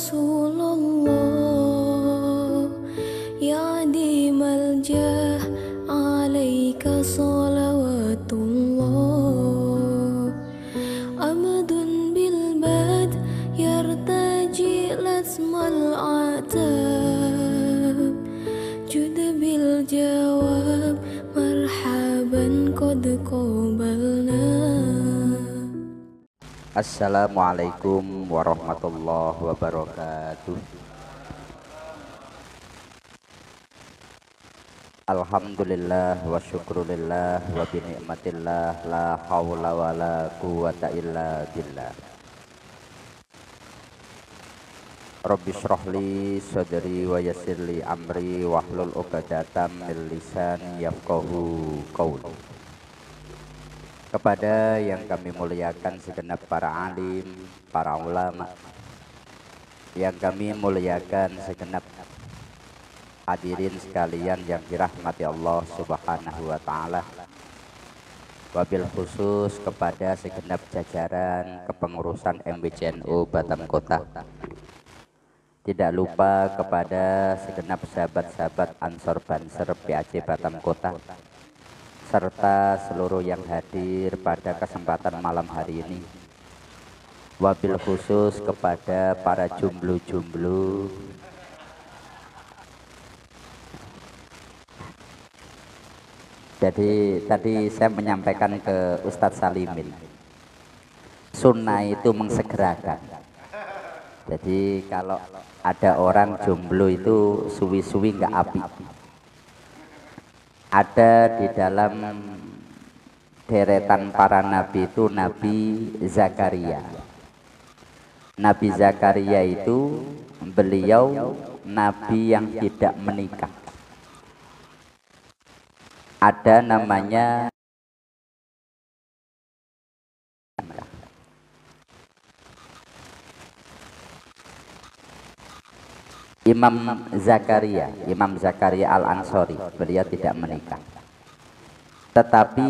Rasulullah ya di maljah alaika salawatullah abdun bil bad yartaji lasmal atab jud bil jawab marhaban qad qabalna. Assalamualaikum warahmatullahi wabarakatuh. Alhamdulillah wa syukrulillah wa binikmatillah la hawla wa la quwata illa billah. Rabbi shrahli sadri wa yassirli amri wahlul 'uqdatam min lisani yafqahu qawli. Kepada yang kami muliakan segenap para alim, para ulama, yang kami muliakan segenap hadirin sekalian yang dirahmati Allah Subhanahu wa taala. Wabil khusus kepada segenap jajaran kepengurusan MWCNU Batam Kota. Tidak lupa kepada segenap sahabat-sahabat Ansor Banser PAC Batam Kota, serta seluruh yang hadir pada kesempatan malam hari ini. Wabil khusus kepada para jumblu-jumblu Jadi tadi saya menyampaikan ke Ustadz Salimin, sunnah itu mengsegerakan. Jadi kalau ada orang jomblo itu suwi-suwi nggak api. Ada di dalam deretan para nabi itu Nabi Zakaria. Nabi Zakaria itu beliau nabi yang tidak menikah. Ada namanya Imam Zakaria Al-Ansori, beliau tidak menikah. Tetapi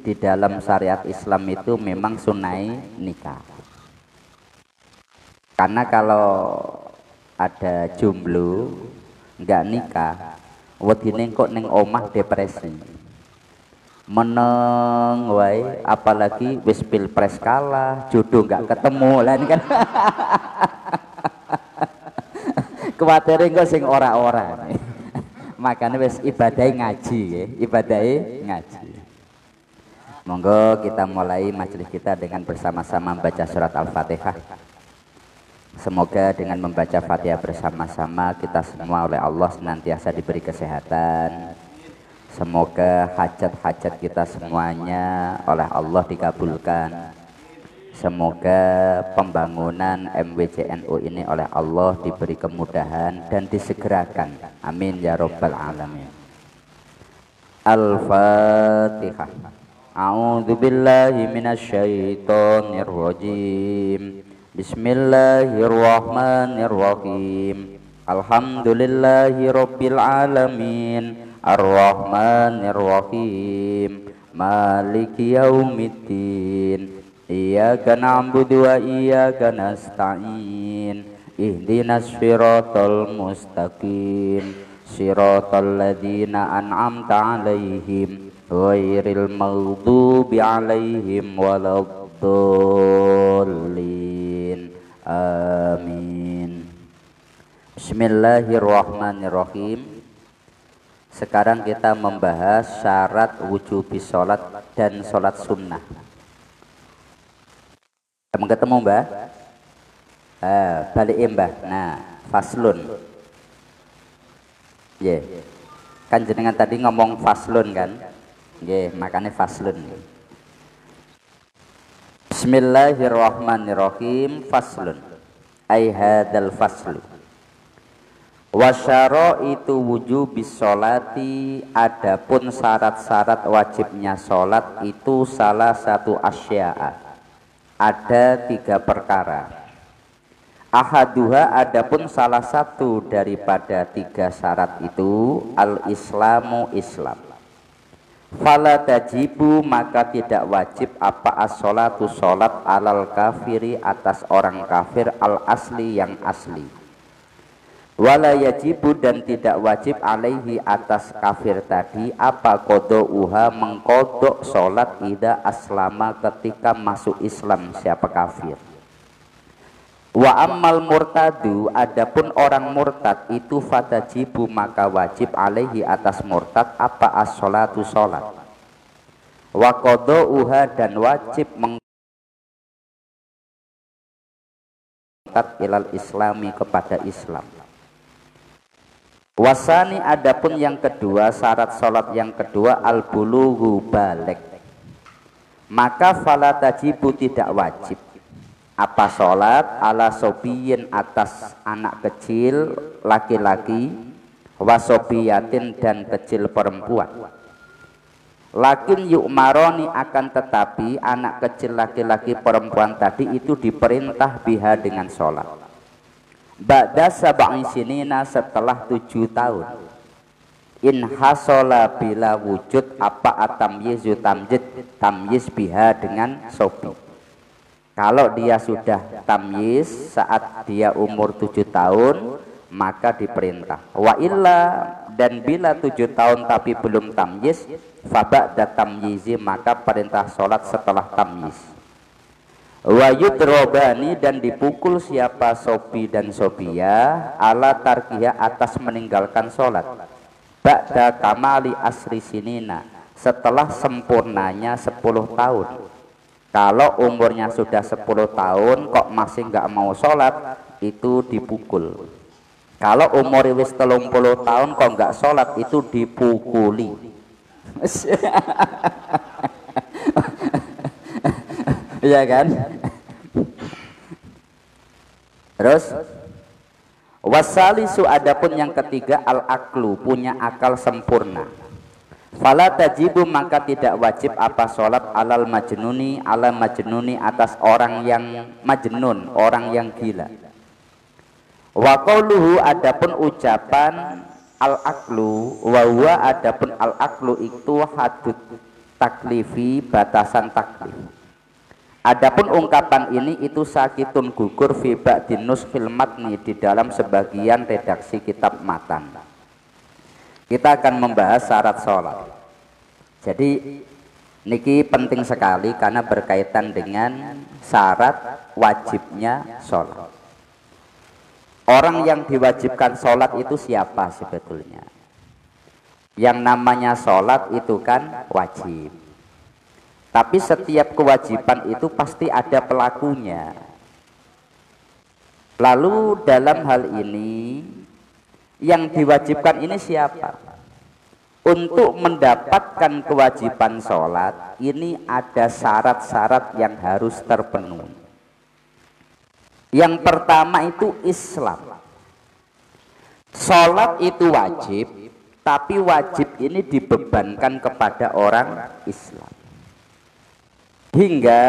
di dalam syariat Islam itu memang sunai nikah. Karena kalau ada jomblo nggak nikah, wedine kok ning omah depresi. Meneng wae, apalagi wis pilpres kalah, jodoh nggak ketemu lah ini kan. Kuwatir engko sing ora-ora. Makanya wis ibadahe ngaji nggih, ibadahe ngaji. Monggo kita mulai majelis kita dengan bersama-sama membaca surat Al-Fatihah. Semoga dengan membaca Fatihah bersama-sama kita semua oleh Allah senantiasa diberi kesehatan. Semoga hajat-hajat kita semuanya oleh Allah dikabulkan. Semoga pembangunan MWCNU ini oleh Allah diberi kemudahan dan disegerakan. Amin ya rabbal alamin. Al-Fatihah. A'udzu billahi minasyaitonir rajim. Bismillahirrahmanirrahim. Alhamdulillahi rabbil alamin. Ar-Rahmanir-Rahim. Maliki yaumiddin. Iyyaka na'budu wa iyyaka nasta'in. Ihdinas siratal mustaqim. Siratal ladzina an'amta 'alaihim ghairil maghdubi 'alaihim waladdallin. Amin. Bismillahirrahmanirrahim. Sekarang kita membahas syarat wujubi sholat dan sholat sunnah. Ketemu Mbah? Balik Mbah. Nah, faslun. Yeah. Kan jenengan tadi ngomong faslun kan? Yeah, makanya faslun. Bismillahirrahmanirrahim. Faslun. Ai hadzal faslu. Wasyaraitu wujubis sholati, adapun syarat-syarat wajibnya sholat itu salah satu asya'a. Ada 3 perkara. Ahaduha, adapun salah satu daripada 3 syarat itu al-islamu Islam. Fala tajibu maka tidak wajib apa as-sholatu sholat alal kafiri atas orang kafir al asli yang asli. Wala yajibu dan tidak wajib alaihi atas kafir tadi apa qodouha mengkodok sholat ida aslama ketika masuk Islam siapa kafir. Wa ammal murtadu adapun orang murtad itu fatajibu maka wajib alaihi atas murtad apa as-sholatu sholat. Wa qadauha dan wajib mengkat ilal islami kepada Islam. Wasani adapun yang kedua syarat sholat yang kedua al bulughu balik. Maka fala tajibu tidak wajib apa sholat ala sobiyin atas anak kecil laki-laki wasobiyatin dan kecil perempuan. Lakin yu'maroni akan tetapi anak kecil laki-laki perempuan tadi itu diperintah biha dengan sholat. Ba'da sab'i sinina setelah 7 tahun. In hasola bila wujud apa atamyizu tamyiz biha dengan sobi. Kalau dia sudah tamyiz saat dia umur 7 tahun maka diperintah. Wa illa dan bila 7 tahun tapi belum tamyiz fa ba'da tamyizi maka perintah sholat setelah tamyiz. Wa yudrobani dan dipukul siapa sobi dan sobiyah ala tarkiyah atas meninggalkan sholat. Ba'da kamali asri sinina setelah sempurnanya 10 tahun. Kalau umurnya sudah 10 tahun kok masih nggak mau sholat itu dipukul. Kalau umur wis 30 tahun kok nggak sholat itu dipukuli. Iya kan? Terus wasalisu adapun yang ketiga al aklu punya akal sempurna. Fala tajibu maka tidak wajib apa sholat alal majnuni ala majnuni atas orang yang majnun orang yang gila. Wa qauluhu adapun ucapan al aklu wa huwa adapun al aklu itu hadud taklifi batasan taklif. Adapun ungkapan ini itu sakitun gugur fi ba'din nuskhil matni di dalam sebagian redaksi kitab matan. Kita akan membahas syarat sholat. Jadi niki penting sekali karena berkaitan dengan syarat wajibnya sholat. Orang yang diwajibkan sholat itu siapa sebetulnya? Yang namanya sholat itu kan wajib. Tapi setiap kewajiban itu pasti ada pelakunya. Lalu dalam hal ini yang diwajibkan ini siapa? Untuk mendapatkan kewajiban sholat ini ada syarat-syarat yang harus terpenuhi. Yang pertama itu Islam. Sholat itu wajib, tapi wajib ini dibebankan kepada orang Islam. Hingga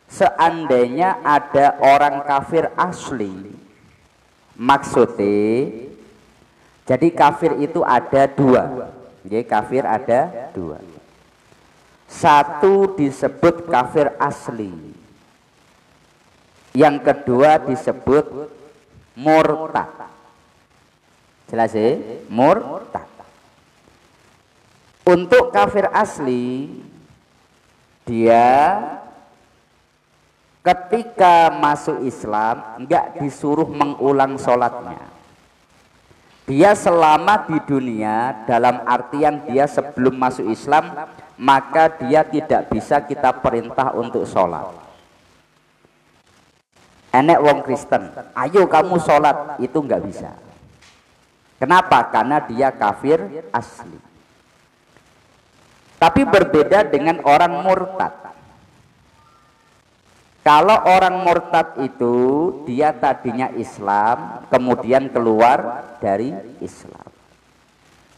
seandainya ada orang kafir asli, maksudnya jadi kafir itu ada 2. Jadi kafir ada 2. Satu disebut kafir asli. Yang kedua disebut murtad. Jelas ya? Murtad. Untuk kafir asli dia ketika masuk Islam enggak disuruh mengulang sholatnya. Dia selama di dunia dalam artian dia sebelum masuk Islam maka dia tidak bisa kita perintah untuk sholat. Enek wong Kristen, ayo kamu sholat, itu enggak bisa. Kenapa? Karena dia kafir asli. Tapi berbeda dengan orang murtad. Kalau orang murtad itu dia tadinya Islam kemudian keluar dari Islam.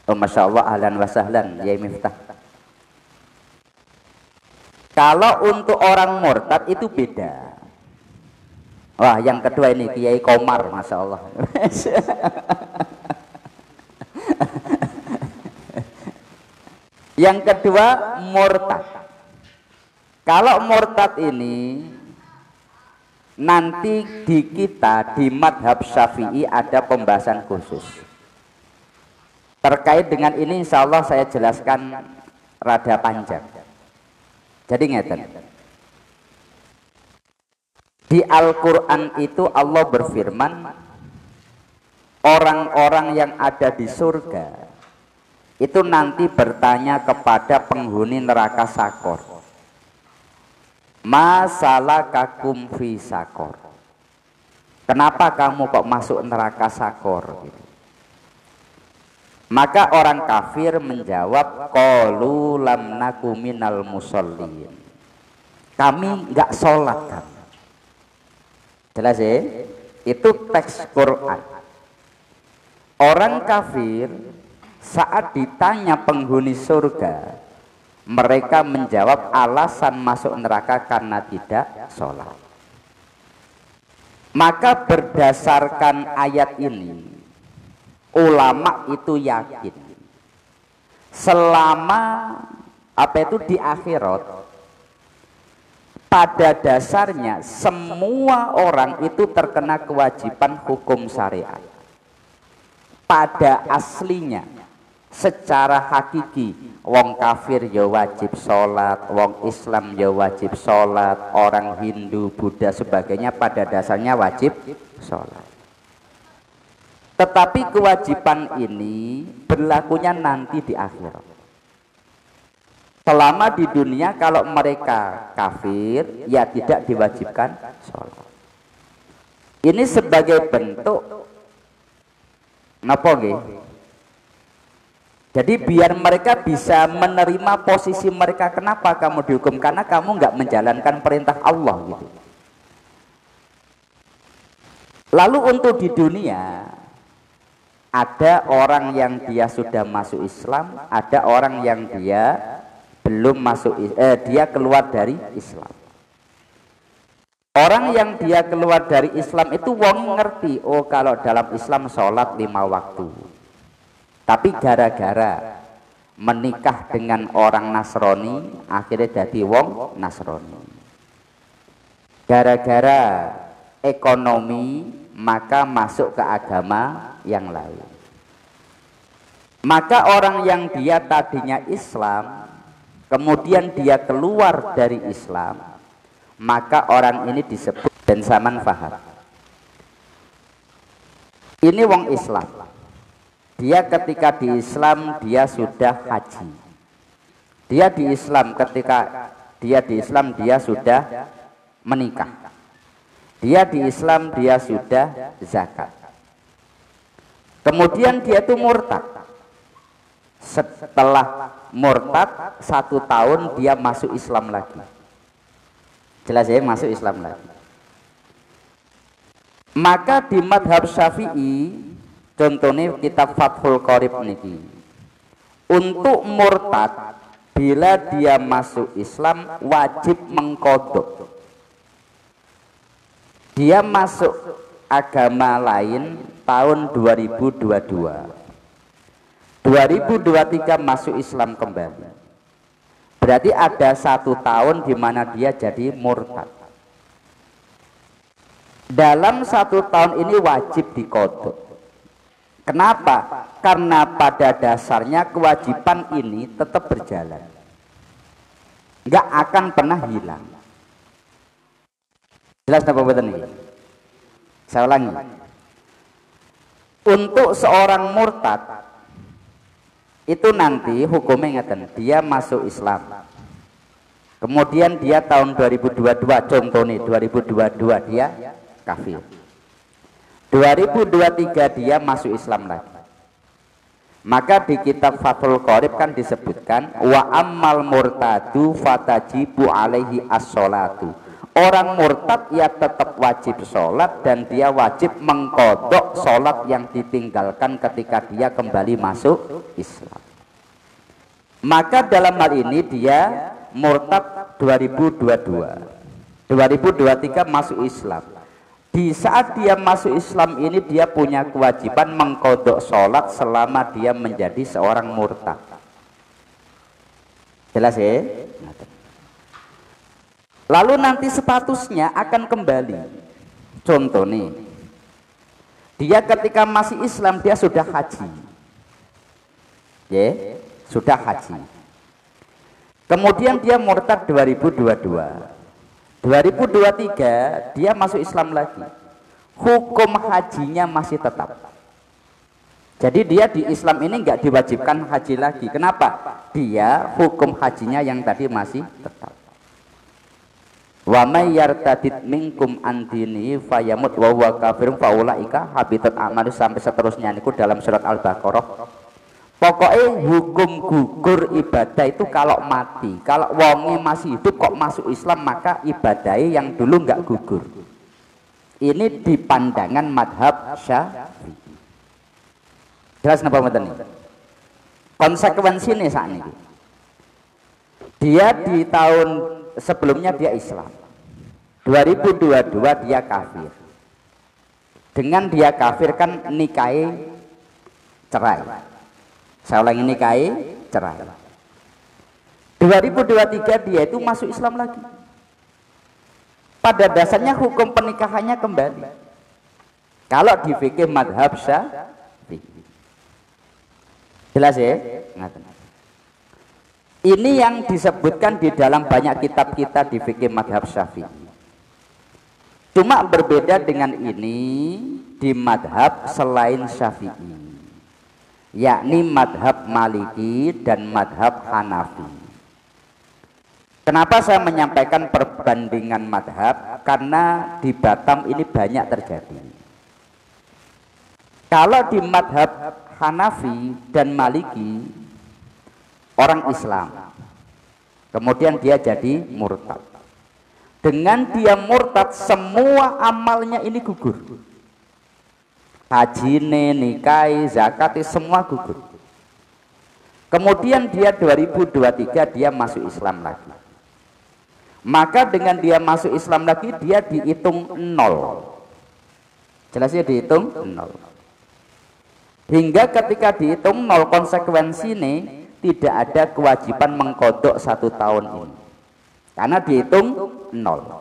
Oh masya Allah, ahlan wa sahlan ya Miftah. Kalau untuk orang murtad itu beda. Wah yang kedua ini Kiai Komar, masya Allah. Yang kedua murtad. Kalau murtad ini nanti di kita di madhab Syafi'i ada pembahasan khusus terkait dengan ini. Insya Allah saya jelaskan rada panjang. Jadi ngeten, di Al-Quran itu Allah berfirman, orang-orang yang ada di surga itu nanti bertanya kepada penghuni neraka Sakor, masalakakum fi Sakor, kenapa kamu kok masuk neraka Sakor gitu. Maka orang kafir menjawab, qalu lam naku minal musallin, kami enggak sholat kami. Jelas ya? Itu teks Quran. Orang kafir saat ditanya penghuni surga, mereka menjawab alasan masuk neraka karena tidak sholat. Maka berdasarkan ayat ini, ulama itu yakin selama di akhirat, pada dasarnya semua orang itu terkena kewajiban hukum syariat. Pada aslinya secara hakiki, wong kafir ya wajib sholat, wong Islam ya wajib sholat, orang Hindu, Buddha sebagainya pada dasarnya wajib sholat. Tetapi kewajiban ini berlakunya nanti di akhirat. Selama di dunia kalau mereka kafir ya tidak diwajibkan sholat. Ini sebagai bentuk napa nggih? Jadi biar mereka bisa menerima posisi mereka. Kenapa kamu dihukum? Karena kamu nggak menjalankan perintah Allah gitu. Lalu untuk di dunia, ada orang yang dia sudah masuk Islam, ada orang yang dia belum masuk, dia keluar dari Islam. Orang yang dia keluar dari Islam itu wong ngerti, oh kalau dalam Islam sholat 5 waktu. Tapi gara-gara menikah dengan orang Nasrani, akhirnya jadi wong Nasrani. Gara-gara ekonomi, maka masuk ke agama yang lain. Maka orang yang dia tadinya Islam, kemudian dia keluar dari Islam, maka orang ini disebut dan zaman faham. Ini wong Islam. Dia ketika di Islam dia sudah haji. Dia di Islam ketika dia di Islam dia sudah menikah. Dia di Islam dia sudah zakat. Kemudian dia itu murtad. Setelah murtad 1 tahun dia masuk Islam lagi. Jelas ya, masuk Islam lagi. Maka di madhab Syafi'i, contohnya kitab Fathul Qorib niki, untuk murtad bila dia masuk Islam wajib mengkodok. Dia masuk agama lain tahun 2022. 2023 masuk Islam kembali. Berarti ada 1 tahun di mana dia jadi murtad. Dalam 1 tahun ini wajib dikodok. Kenapa? Karena pada dasarnya kewajiban ini tetap berjalan, nggak akan pernah hilang. Jelas apa betul ini? Saya ulangi. Untuk seorang murtad itu nanti hukumnya ngeten, dia masuk Islam. Kemudian dia tahun 2022, contohnya 2022 dia kafir. 2023 dia masuk Islam lagi. Maka di kitab Fathul Qorib kan disebutkan wa ammal murtadu fatajibu alaihi as-sholatu. Orang murtad ya tetap wajib sholat dan dia wajib mengkodok sholat yang ditinggalkan ketika dia kembali masuk Islam. Maka dalam hal ini dia murtad 2022, 2023 masuk Islam. Di saat dia masuk Islam ini dia punya kewajiban mengkodok sholat selama dia menjadi seorang murtad. Jelas ya? Lalu nanti statusnya akan kembali. Contoh nih, dia ketika masih Islam dia sudah haji, ya, sudah haji. Kemudian dia murtad 2022, 2023 dia masuk Islam lagi. Hukum hajinya masih tetap. Jadi dia di Islam ini nggak diwajibkan haji lagi. Kenapa? Dia hukum hajinya yang tadi masih tetap. Wa may yartadid minkum an dinihi fayamut wa huwa kafirun faulaika habitat a'malu sampai seterusnya niku dalam surat Al-Baqarah. Pokoknya hukum gugur ibadah itu kalau mati. Kalau wonge masih hidup kok masuk Islam maka ibadahnya yang dulu nggak gugur. Ini di pandangan madhab Syafi'i. Jelas napa mboten iki? Konsekuensi nih saat ini. Dia di tahun sebelumnya dia Islam. 2022 dia kafir. Dengan dia kafir kan nikahi cerai. Saya ulangi, nikahi cerai. 2023 dia itu masuk Islam lagi. Pada dasarnya hukum pernikahannya kembali. Kalau di fikih madhab Syafi'i. Jelas ya? Ini yang disebutkan di dalam banyak kitab kita di fikih madhab Syafi'i. Cuma berbeda dengan ini di madhab selain Syafi'i, yakni madhab Maliki dan madhab Hanafi. Kenapa saya menyampaikan perbandingan madhab? Karena di Batam ini banyak terjadi. Kalau di madhab Hanafi dan Maliki orang Islam, kemudian dia jadi murtad. Dengan dia murtad semua amalnya ini gugur. Hajine, nikahi, zakati semua gugur. Kemudian dia 2023 dia masuk Islam lagi. Maka dengan dia masuk Islam lagi dia dihitung 0. Jelasnya dihitung 0. Hingga ketika dihitung 0 konsekuensi ini tidak ada kewajiban mengkodok 1 tahun ini. Karena dihitung 0.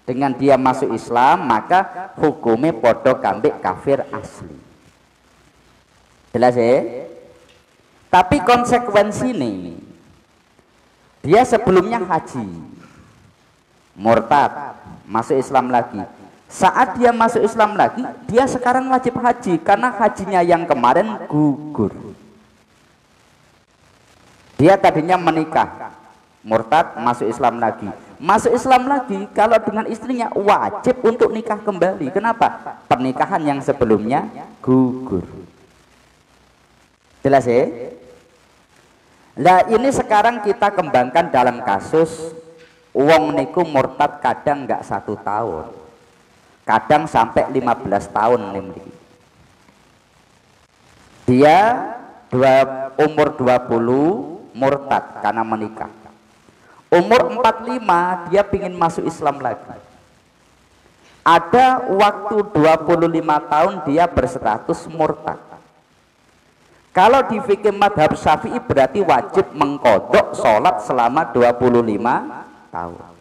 Dengan dia masuk Islam maka hukumnya podo kambik kafir asli. Jelas ya? Tapi konsekuensi ini dia sebelumnya haji, murtad, masuk Islam lagi. Saat dia masuk Islam lagi, dia sekarang wajib haji karena hajinya yang kemarin gugur. Dia tadinya menikah, murtad, masuk Islam lagi. Masuk Islam lagi, kalau dengan istrinya wajib untuk nikah kembali. Kenapa? Pernikahan yang sebelumnya gugur. Jelas ya? Nah ini sekarang kita kembangkan dalam kasus wong niku murtad kadang nggak 1 tahun, kadang sampai 15 tahun nih. Dia umur 20 murtad karena menikah. Umur 45 dia pingin masuk Islam lagi. Ada waktu 25 tahun dia berstatus murtad. Kalau di fikih madhab Syafi'i berarti wajib mengkodok sholat selama 25 tahun.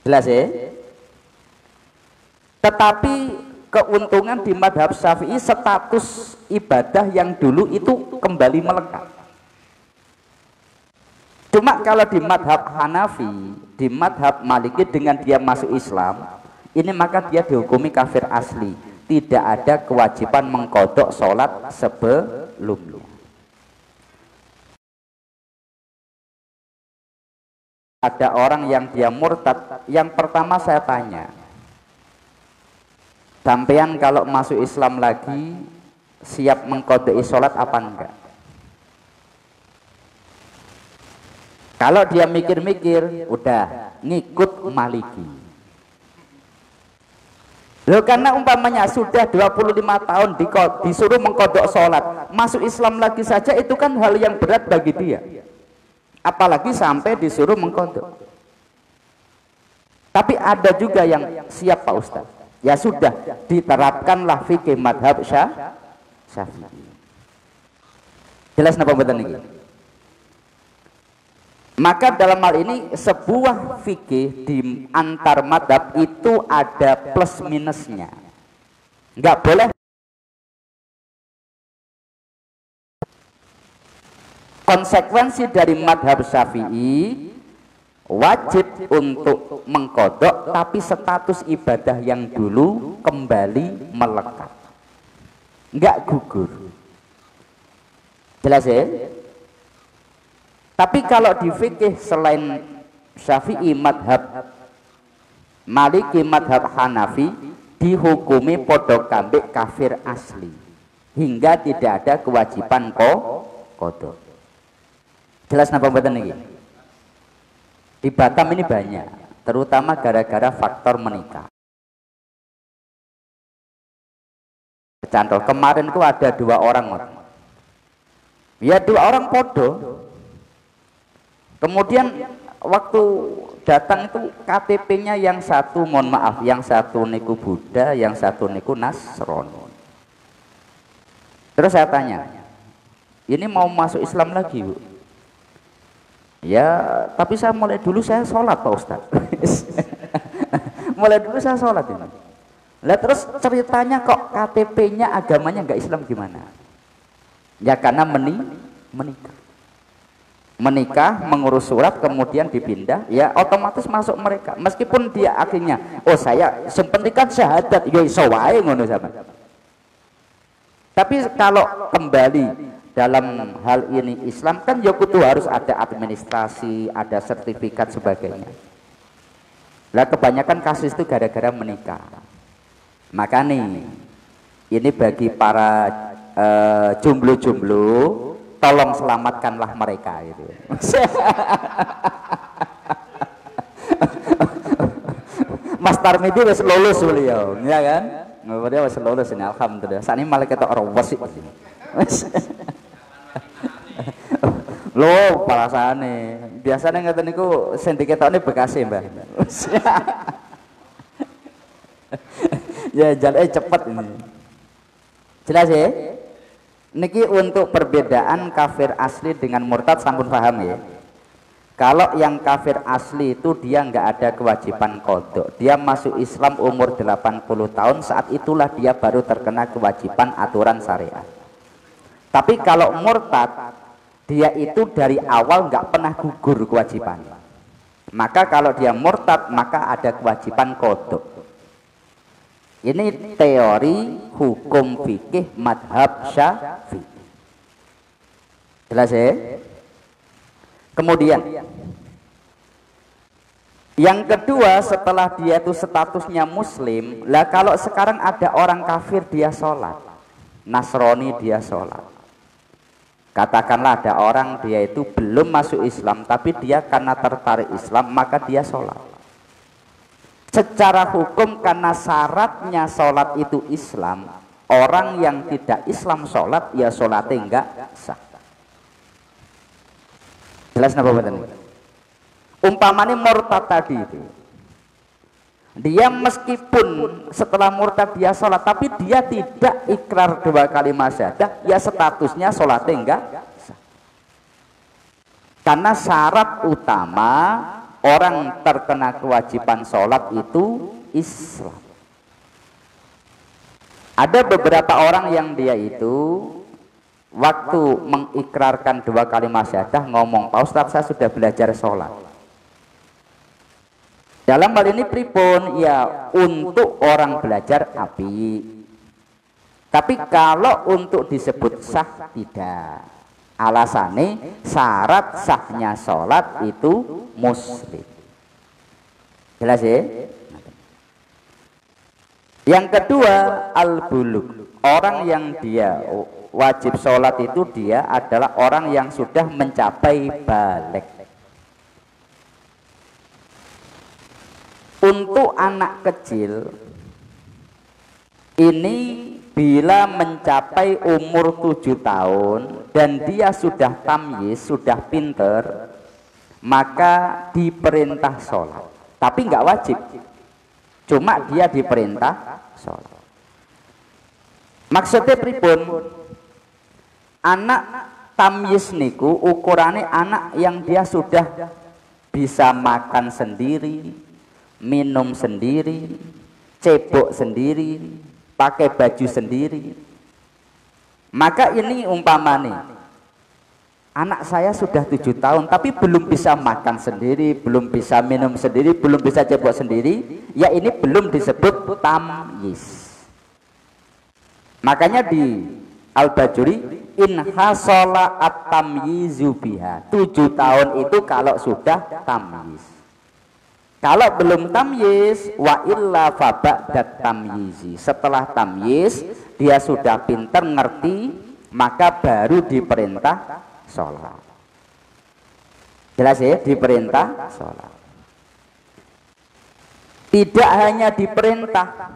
Jelas ya? Tetapi keuntungan di madhab Syafi'i status ibadah yang dulu itu kembali melekat. Cuma kalau di madhab Hanafi, di madhab Maliki dengan dia masuk Islam, ini maka dia dihukumi kafir asli. Tidak ada kewajiban mengkodok sholat sebelumnya. Ada orang yang dia murtad, yang pertama saya tanya, sampean kalau masuk Islam lagi siap mengkodok sholat apa enggak? Kalau dia mikir-mikir, udah ngikut Maliki. Loh karena umpamanya sudah 25 tahun disuruh mengkodok sholat, masuk Islam lagi saja itu kan hal yang berat bagi dia. Apalagi sampai disuruh mengkodok. Tapi ada juga yang siap Pak Ustaz. Ya sudah, diterapkanlah fikih madhab Syafi'i. Jelas napa mboten niki? Maka dalam hal ini sebuah fikih di antar madhab itu ada plus minusnya. Nggak boleh konsekuensi dari madhab Syafi'i wajib untuk mengkodok, tapi status ibadah yang dulu kembali melekat, nggak gugur. Jelas ya? Tapi kalau di fikih selain Syafi'i, madhab Maliki, madhab Hanafi dihukumi podo kambik kafir asli hingga tidak ada kewajiban kodok. Jelas napa mboten niki? Di Batam ini banyak, terutama gara-gara faktor menikah. Cantol kemarin itu ada 2 orang, ya 2 orang podo. Kemudian waktu datang itu KTP-nya yang satu, mohon maaf, yang satu niku Buddha, yang satu niku Nasrani. Terus saya tanya, ini mau masuk Islam lagi, Bu? Ya, tapi saya mulai dulu saya sholat, Pak Ustadz. Mulai dulu saya sholat ini. Lah terus ceritanya kok KTP-nya agamanya nggak Islam gimana? Ya karena menikah, mengurus surat, kemudian dipindah, ya otomatis masuk mereka. Meskipun dia akhirnya, oh saya sempentingkan syahadat, ya iso wae ngono sama. Tapi kalau kembali dalam hal ini Islam kan ya kudu harus ada administrasi, ada sertifikat sebagainya. Lah kebanyakan kasus itu gara-gara menikah. Maka nih, ini bagi para jomblo-jomblo, tolong selamatkanlah mereka itu. Mas Tarmidi wis lulus beliau, ya kan? Beliau wis lulus ini, alhamdulillah. Saat ini malah kita orang wasik. Loh, parasane. Biasanya ngeten niku sing diketokne bekase, Mbah. Ya jalan cepet ini. Jelas ya? Niki untuk perbedaan kafir asli dengan murtad sampun paham ya. Kalau yang kafir asli itu dia nggak ada kewajiban kodok. Dia masuk Islam umur 80 tahun, saat itulah dia baru terkena kewajiban aturan syariat. Tapi kalau murtad, dia itu dari awal nggak pernah gugur kewajiban. Maka kalau dia murtad, maka ada kewajiban kodok. Ini teori hukum fikih madhab Syafi'i. Jelas ya? Kemudian yang kedua, setelah dia itu statusnya muslim, lah kalau sekarang ada orang kafir dia sholat, Nasrani dia sholat. Katakanlah ada orang dia itu belum masuk Islam, tapi dia karena tertarik Islam maka dia sholat. Secara hukum karena syaratnya sholat itu Islam, orang yang tidak Islam sholat ya sholatnya enggak sah. Jelas napa mboten? Umpamanya murtad tadi itu, dia meskipun setelah murtad dia sholat, tapi dia tidak ikrar 2 kalimat syahadah, ya statusnya sholatnya enggak sah. Karena syarat utama orang terkena kewajiban sholat itu Islam. Ada beberapa orang yang dia itu waktu mengikrarkan 2 kalimat syahadah ngomong, Pak Ustadz saya sudah belajar sholat. Dalam hal ini pripun? Ya untuk orang belajar api. Tapi kalau untuk disebut sah tidak. Alasannya syarat sahnya sholat itu muslim. Jelas ya? Yang kedua al-bulug. Orang yang dia wajib sholat itu dia adalah orang yang sudah mencapai baligh. Untuk anak kecil ini bila mencapai umur 7 tahun dan dia sudah tamyiz, sudah pinter, maka diperintah sholat. Tapi nggak wajib, cuma dia diperintah sholat. Maksudnya pripun? Anak Tamyiz niku ukurane anak yang dia sudah bisa makan sendiri, minum sendiri, cebok sendiri, pakai baju sendiri. Maka ini umpamane anak saya sudah 7 tahun tapi belum bisa makan sendiri, belum bisa minum sendiri, belum bisa cebok sendiri, ya ini belum disebut tamyiz. Makanya di Al-Bajuri in hasola at-tamyizu biha, 7 tahun itu kalau sudah tamyiz. Kalau belum tamyiz, wa illa fa ba'dat tamyizi, setelah tamyiz dia sudah pintar ngerti, maka baru diperintah sholat. Jelas ya, diperintah sholat. Tidak hanya diperintah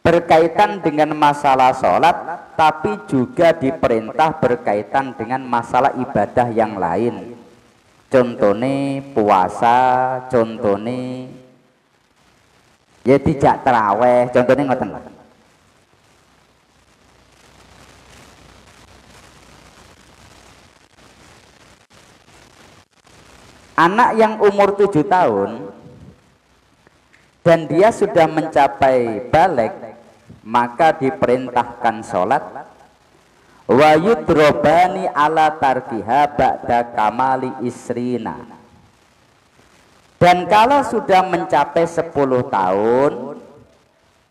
berkaitan dengan masalah sholat, tapi juga diperintah berkaitan dengan masalah ibadah yang lain. Contohnya puasa, contohnya ya tidak terawih, contohnya ngoten lah. Anak yang umur 7 tahun dan dia sudah mencapai balik, maka diperintahkan sholat. Wa yudrobani ala tarkiha ba'da kamali isrina. Dan kalau sudah mencapai 10 tahun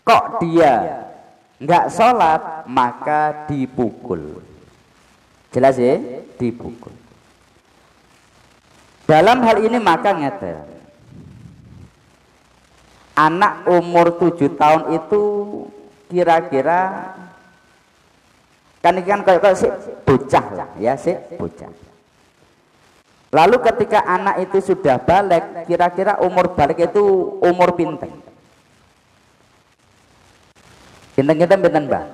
kok dia nggak sholat, maka dipukul. Jelas ya, dipukul. Dalam hal ini maka ngeten, anak umur 7 tahun itu kira-kira kan ini kan kayak si bocah lah ya, si bocah. Lalu ketika anak itu sudah balik, kira-kira umur balik itu umur pinten? Pinten Mbak?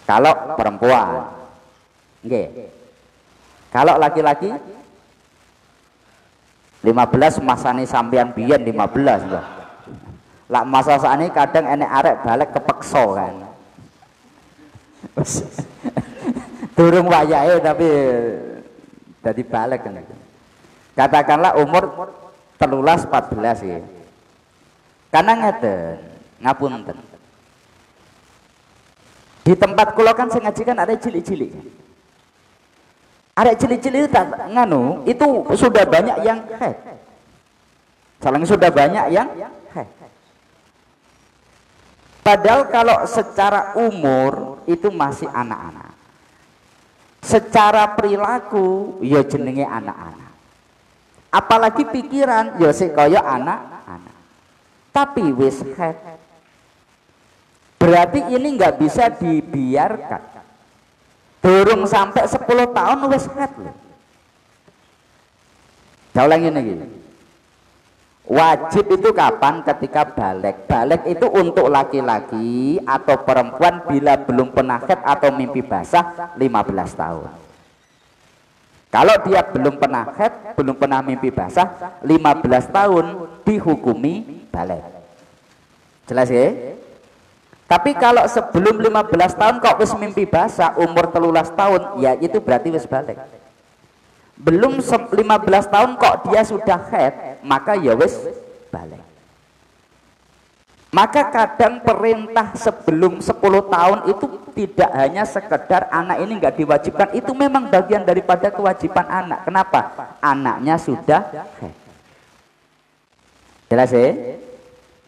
Kalau perempuan, nggih. Kalau laki-laki 15 masane sampean biyen 15 Mbak. Lah masa sakniki kadang enek arek balik kepeksa kan. Durung wayahe tapi dadi balik kan. Katakanlah umur 13 14 ya. Karena ngeten, ngapunten. Di tempat kula kan sing ngaji kan ada cilik-cilik. Ada cilik-cilik itu nganu, itu sudah banyak yang haid. Saling sudah banyak yang haid. Padahal kalau secara umur itu masih anak-anak. Secara perilaku ya jenenge anak-anak. Apalagi pikiran ya sik kaya anak-anak. Tapi wis haid. Berarti ini nggak bisa dibiarkan. Durung sampai 10 tahun wis haid loh. Saya ulangi lagi. Wajib itu kapan? Ketika balik. Balik itu untuk laki-laki atau perempuan bila belum pernah haid atau mimpi basah 15 tahun. Kalau dia belum pernah haid, belum pernah mimpi basah 15 tahun dihukumi balik. Jelas ya? Tapi kalau sebelum 15 tahun kok wis mimpi basah umur 13 tahun, ya itu berarti wis balik. Belum 15 tahun kok dia sudah haid, maka ya wis balik. Maka kadang perintah sebelum 10 tahun itu tidak hanya sekedar anak ini nggak diwajibkan, itu memang bagian daripada kewajiban anak. Kenapa? Anaknya sudah haid. Jelas ya?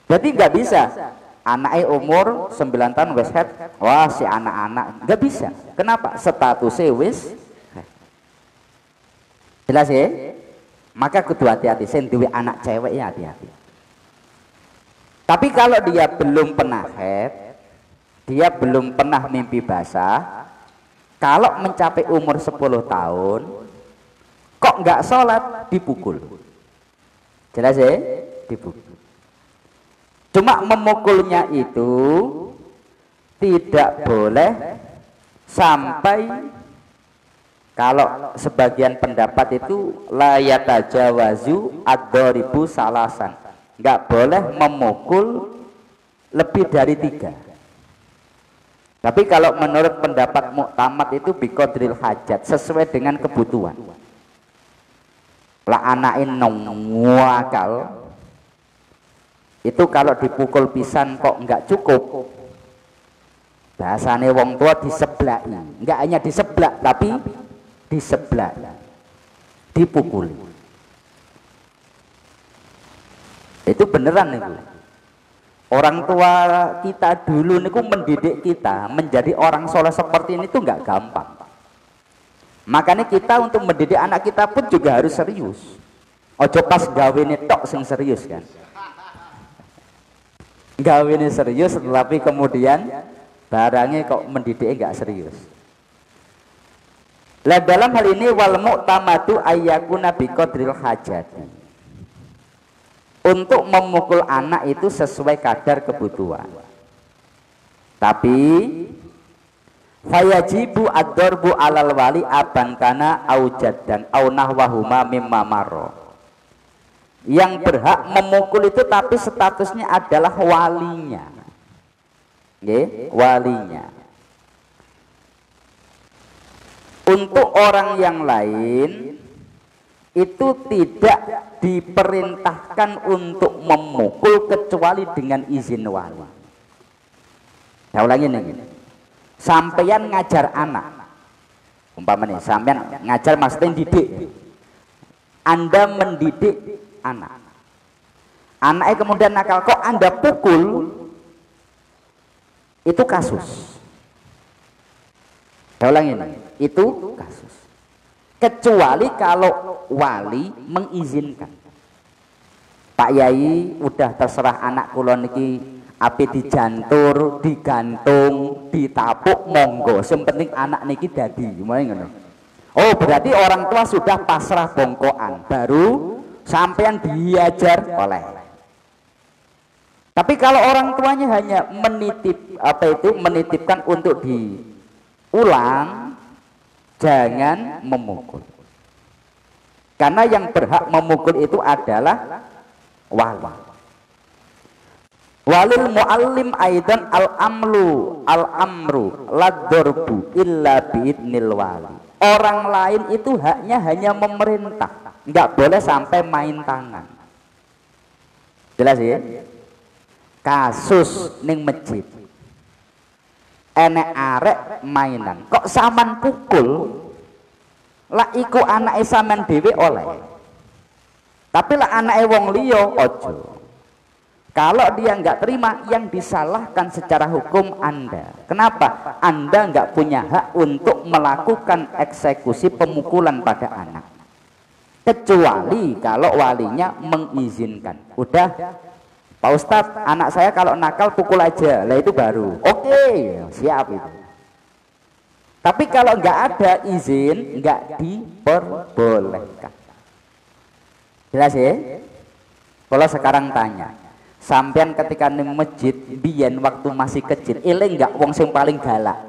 Jadi nggak bisa anaknya umur 9 tahun wis haid, wah si anak-anak, nggak bisa. Kenapa? Statusnya wis haid. Jelas ya? Maka kudu hati-hati, sen duwe anak cewek ya hati-hati. Tapi kalau dia belum pernah haid, dia belum pernah mimpi basah, kalau mencapai umur 10 tahun kok nggak sholat, dipukul. Jelas ya? Dipukul. Cuma memukulnya itu tidak boleh sampai, kalau sebagian pendapat itu la yatajawazu ad-daribu salasan, nggak boleh memukul lebih dari 3. Tapi kalau menurut pendapat muktamad itu biqadril hajat, sesuai dengan kebutuhan. Lah anakin wakal itu kalau dipukul pisan kok enggak cukup, bahasane wong tua diseblaki, enggak hanya diseblak tapi diseblak, dipukuli. Itu beneran itu. Orang tua kita dulu niku mendidik kita menjadi orang soleh seperti ini tuh nggak gampang. Makanya kita untuk mendidik anak kita pun juga harus serius. Ojo pas gawene tok sing serius kan. Gawene serius tetapi kemudian barangnya kok mendidiknya nggak serius. Lah dalam hal ini wal mu'tamadu ayyakuna biqadril hajati. Untuk memukul anak itu sesuai kadar kebutuhan. Tapi fayajibu ad-darbu alal wali aban kana au jaddan au nahwahuma mimma marra. Yang berhak memukul itu tapi statusnya adalah walinya. Nggih, walinya. Untuk orang yang lain itu tidak diperintahkan untuk memukul kecuali dengan izin wali. Saya ulangi nih, sampeyan ngajar anak, umpamanya sampeyan ngajar maksudnya didik, Anda mendidik anak, anaknya kemudian nakal, kok Anda pukul, itu kasus. Saya ulangi nih, itu kasus. Kecuali kalau wali mengizinkan. Pak Yai udah terserah anak kula niki ape dijantur, digantung, ditapuk monggo. Sing penting anak niki dadi. Mulai ngono. Oh, berarti orang tua sudah pasrah bongkoan, baru sampean diajar oleh. Tapi kalau orang tuanya hanya menitipkan untuk diulang, jangan memukul. Karena yang berhak memukul itu adalah wali. Walil muallim aidan al-amru lad-darbu illa biidnil wali. Orang lain itu haknya hanya memerintah, nggak boleh sampai main tangan. Jelas ya? Kasus ning masjid. Enek arek mainan kok saman pukul, lah iku anake sampean dhewe oleh, tapi lah anake wong liya ojo. Kalau dia nggak terima, yang disalahkan secara hukum Anda. Kenapa? Anda nggak punya hak untuk melakukan eksekusi pemukulan pada anak, kecuali kalau walinya mengizinkan. Udah, Pak Ustadz, anak saya kalau nakal pukul aja, lah itu baru oke, siap itu. Tapi kalau nggak ada izin, nggak diperbolehkan. Jelas ya? Kalau sekarang tanya, sampean ketika di masjid, biyen waktu masih kecil, eling nggak wong sing paling galak?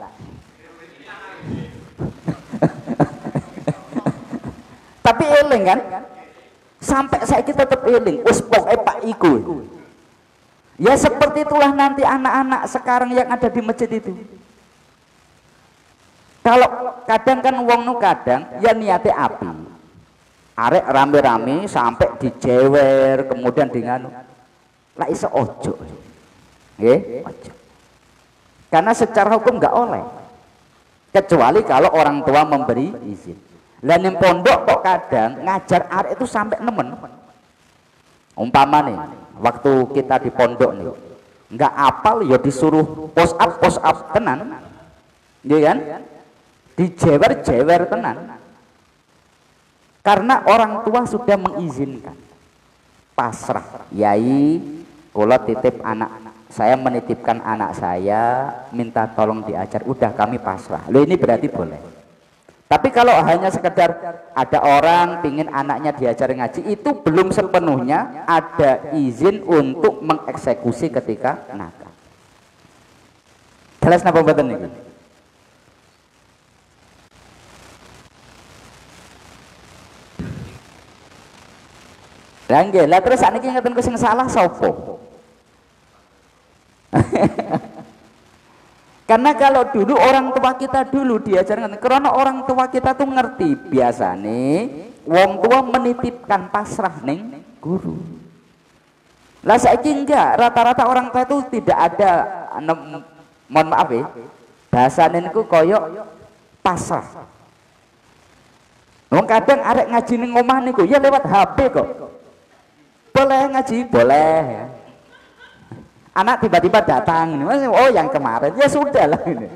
Tapi eling kan? Sampai saya kita tetap eling, us pokoknya Pak Iku. Ya seperti itulah nanti anak-anak sekarang yang ada di masjid itu. Kalau kadang kan wong nu kadang ya niate api. Arek rame-rame sampai dijewer kemudian dengan lah iso ojo. Nggih, ojo. Karena secara hukum nggak oleh. Kecuali kalau orang tua memberi izin. Lah ning pondok kok kadang ngajar arek itu sampai nemen. Umpama nih, waktu kita di pondok nih, nggak apal ya disuruh push up tenan, iya kan? Dijewer tenan. Karena orang tua sudah mengizinkan, pasrah. Yai, kula titip anak, saya menitipkan anak saya, minta tolong diajar. Udah kami pasrah. Loh ini berarti boleh. Tapi kalau hanya sekedar ada orang pingin anaknya diajar ngaji, itu belum sepenuhnya ada izin untuk mengeksekusi ketika nakal. Jelas napa mboten niki? Lah nggih, lah terus sakniki ngeten ku sing salah sapa? Karena kalau dulu orang tua kita dulu diajarkan, karena orang tua kita tuh ngerti biasane wong tua menitipkan pasrah ning guru. Lah saiki enggak, rata-rata orang tua itu tidak ada mohon maaf ya, bahasane niku koyok pasrah. Wong kadang arek ngaji ning omah niku ya lewat HP kok. Boleh ngaji, boleh ya. Anak tiba-tiba datang, oh yang kemarin, ya sudah lah ini.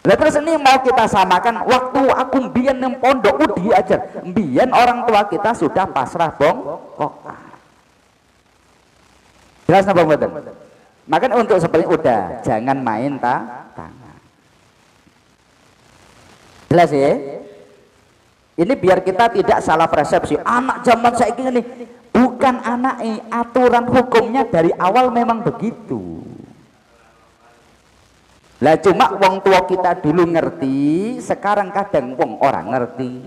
Lah terus ini mau kita samakan, waktu aku mbiyen nang pondok diajar, mbiyen orang tua kita sudah pasrah bongkokan. Jelas napa mboten? Makanya untuk seperti udah, jangan main tangan. Jelas ya? Ini biar kita tidak salah persepsi. Anak zaman saiki ini bukan anak, aturan hukumnya dari awal memang begitu. Lah cuma wong tua kita dulu ngerti, sekarang kadang wong orang ngerti.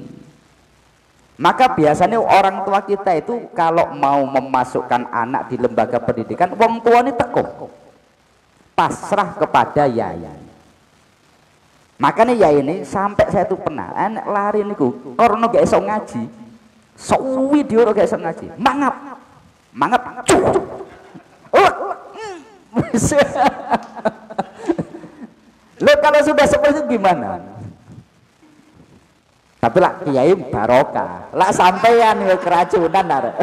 Maka biasanya orang tua kita itu kalau mau memasukkan anak di lembaga pendidikan, wong tua ini teko pasrah kepada yayan. Makanya ya ini sampai saya tuh pernah anak lari niku karena gak iso ngaji, suwi dia gak iso ngaji, mangap lo kalau sudah seperti itu gimana? Tapi lah kiai barokah, lah sampeyan keracunan arek.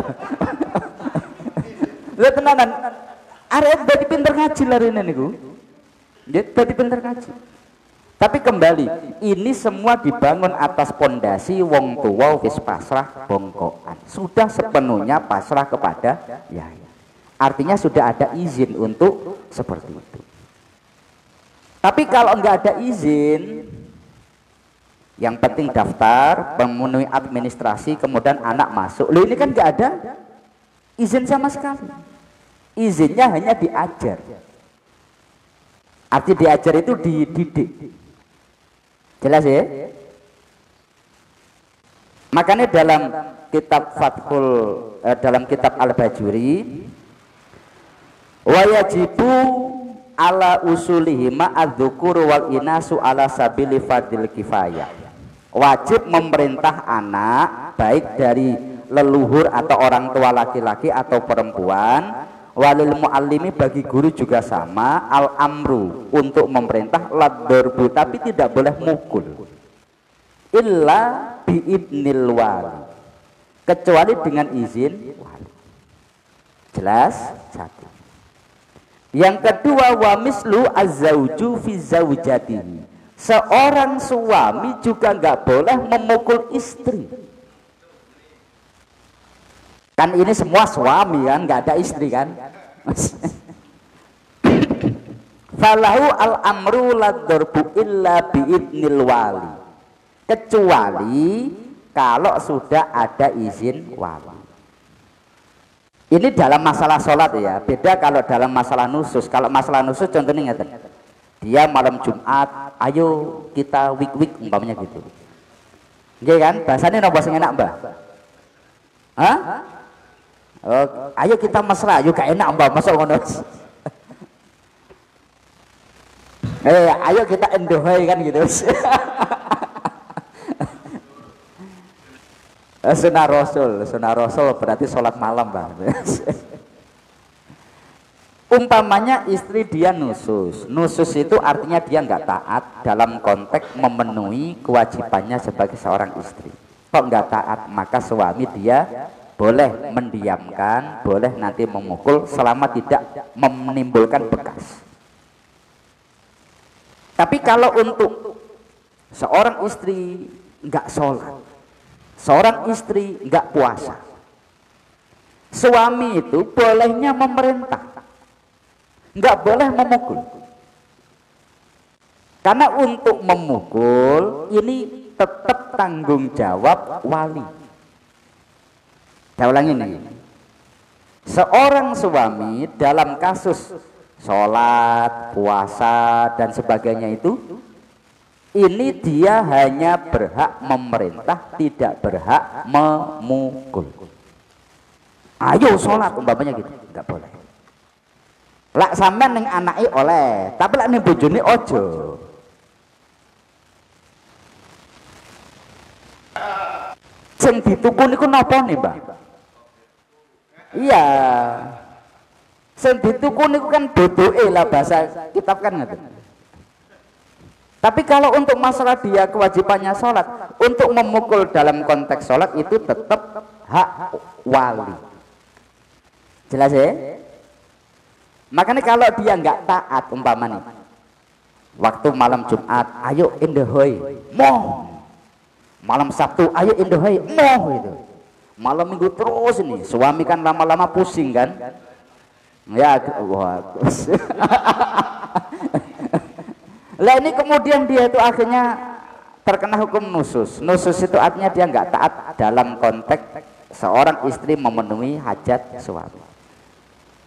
Lo tenanan arek dadi pinter ngaji larine niku, dia dadi pinter ngaji. Tapi kembali, ini semua dibangun atas pondasi wong tua wis pasrah bongkokan. Sudah sepenuhnya pasrah kepada yaya. Artinya sudah ada izin untuk seperti itu. Tapi kalau enggak ada izin, yang penting daftar, memenuhi administrasi, kemudian anak masuk. Loh ini kan enggak ada izin sama sekali. Izinnya hanya diajar. Arti diajar itu dididik. Jelas ya? Makanya dalam kitab dalam kitab Al-Bajuri, wa yajibu ala usulihi ma'adzukur wal inasu ala sabili fadil kifayah. Wajib memerintah anak baik dari leluhur atau orang tua laki-laki atau perempuan, walil muallimi bagi guru juga sama, al amru untuk memerintah, ladorbu tapi tidak boleh mukul, illa biidnil wali kecuali dengan izin wali. Jelas? Satu. Yang kedua, wa mislu azzauju fi zaujatihi, seorang suami juga nggak boleh memukul istri. Kan ini semua suami kan, nggak ada istri kan. Falahu al-amru ladorbu illa biidnil wali, kecuali kalau sudah ada izin wali. Ini dalam masalah sholat ya, beda kalau dalam masalah nusus. Kalau masalah nusus contohnya ngeten, dia malam Jumat, ayo kita wik-wik umpamanya gitu. Iya kan, bahasanya nopo sing enak mbak? Hah? Oh, ayo kita mesra, yuk gak enak mbak, masuk ngono. Ayo kita endohai kan gitu. Sunnah Rasul berarti sholat malam mbak. Umpamanya istri dia nusus itu artinya dia nggak taat dalam konteks memenuhi kewajibannya sebagai seorang istri. Kok nggak taat, maka suami dia boleh mendiamkan, boleh nanti memukul selama tidak menimbulkan bekas. Tapi kalau untuk seorang istri nggak sholat, seorang istri nggak puasa, suami itu bolehnya memerintah, nggak boleh memukul. Karena untuk memukul ini tetap tanggung jawab wali. Saya ulangi nih, seorang suami dalam kasus sholat, puasa dan sebagainya itu, ini dia hanya berhak memerintah, tidak berhak memukul. Ayo sholat umpamanya gitu, nggak boleh. Lak sampean ning anake oleh, tapi lak ning bojone aja. Sing dituku niku napa nih, Mbak? Iya. Sing dituku niku kan bodoke lah bahasa kitab kan ngoten. Tapi kalau untuk masalah dia kewajibannya sholat, untuk memukul dalam konteks sholat itu tetap hak wali. Jelas ya? Makanya kalau dia nggak taat umpamanya, waktu malam Jumat, ayo indahoy, moh. Malam Sabtu, ayo indahoy, moh itu. Malam Minggu terus ini, suami kan lama-lama pusing kan? Ya, bagus. Lah ini kemudian dia itu akhirnya terkena hukum nusus. Nusus itu artinya dia nggak taat dalam konteks seorang istri memenuhi hajat suami.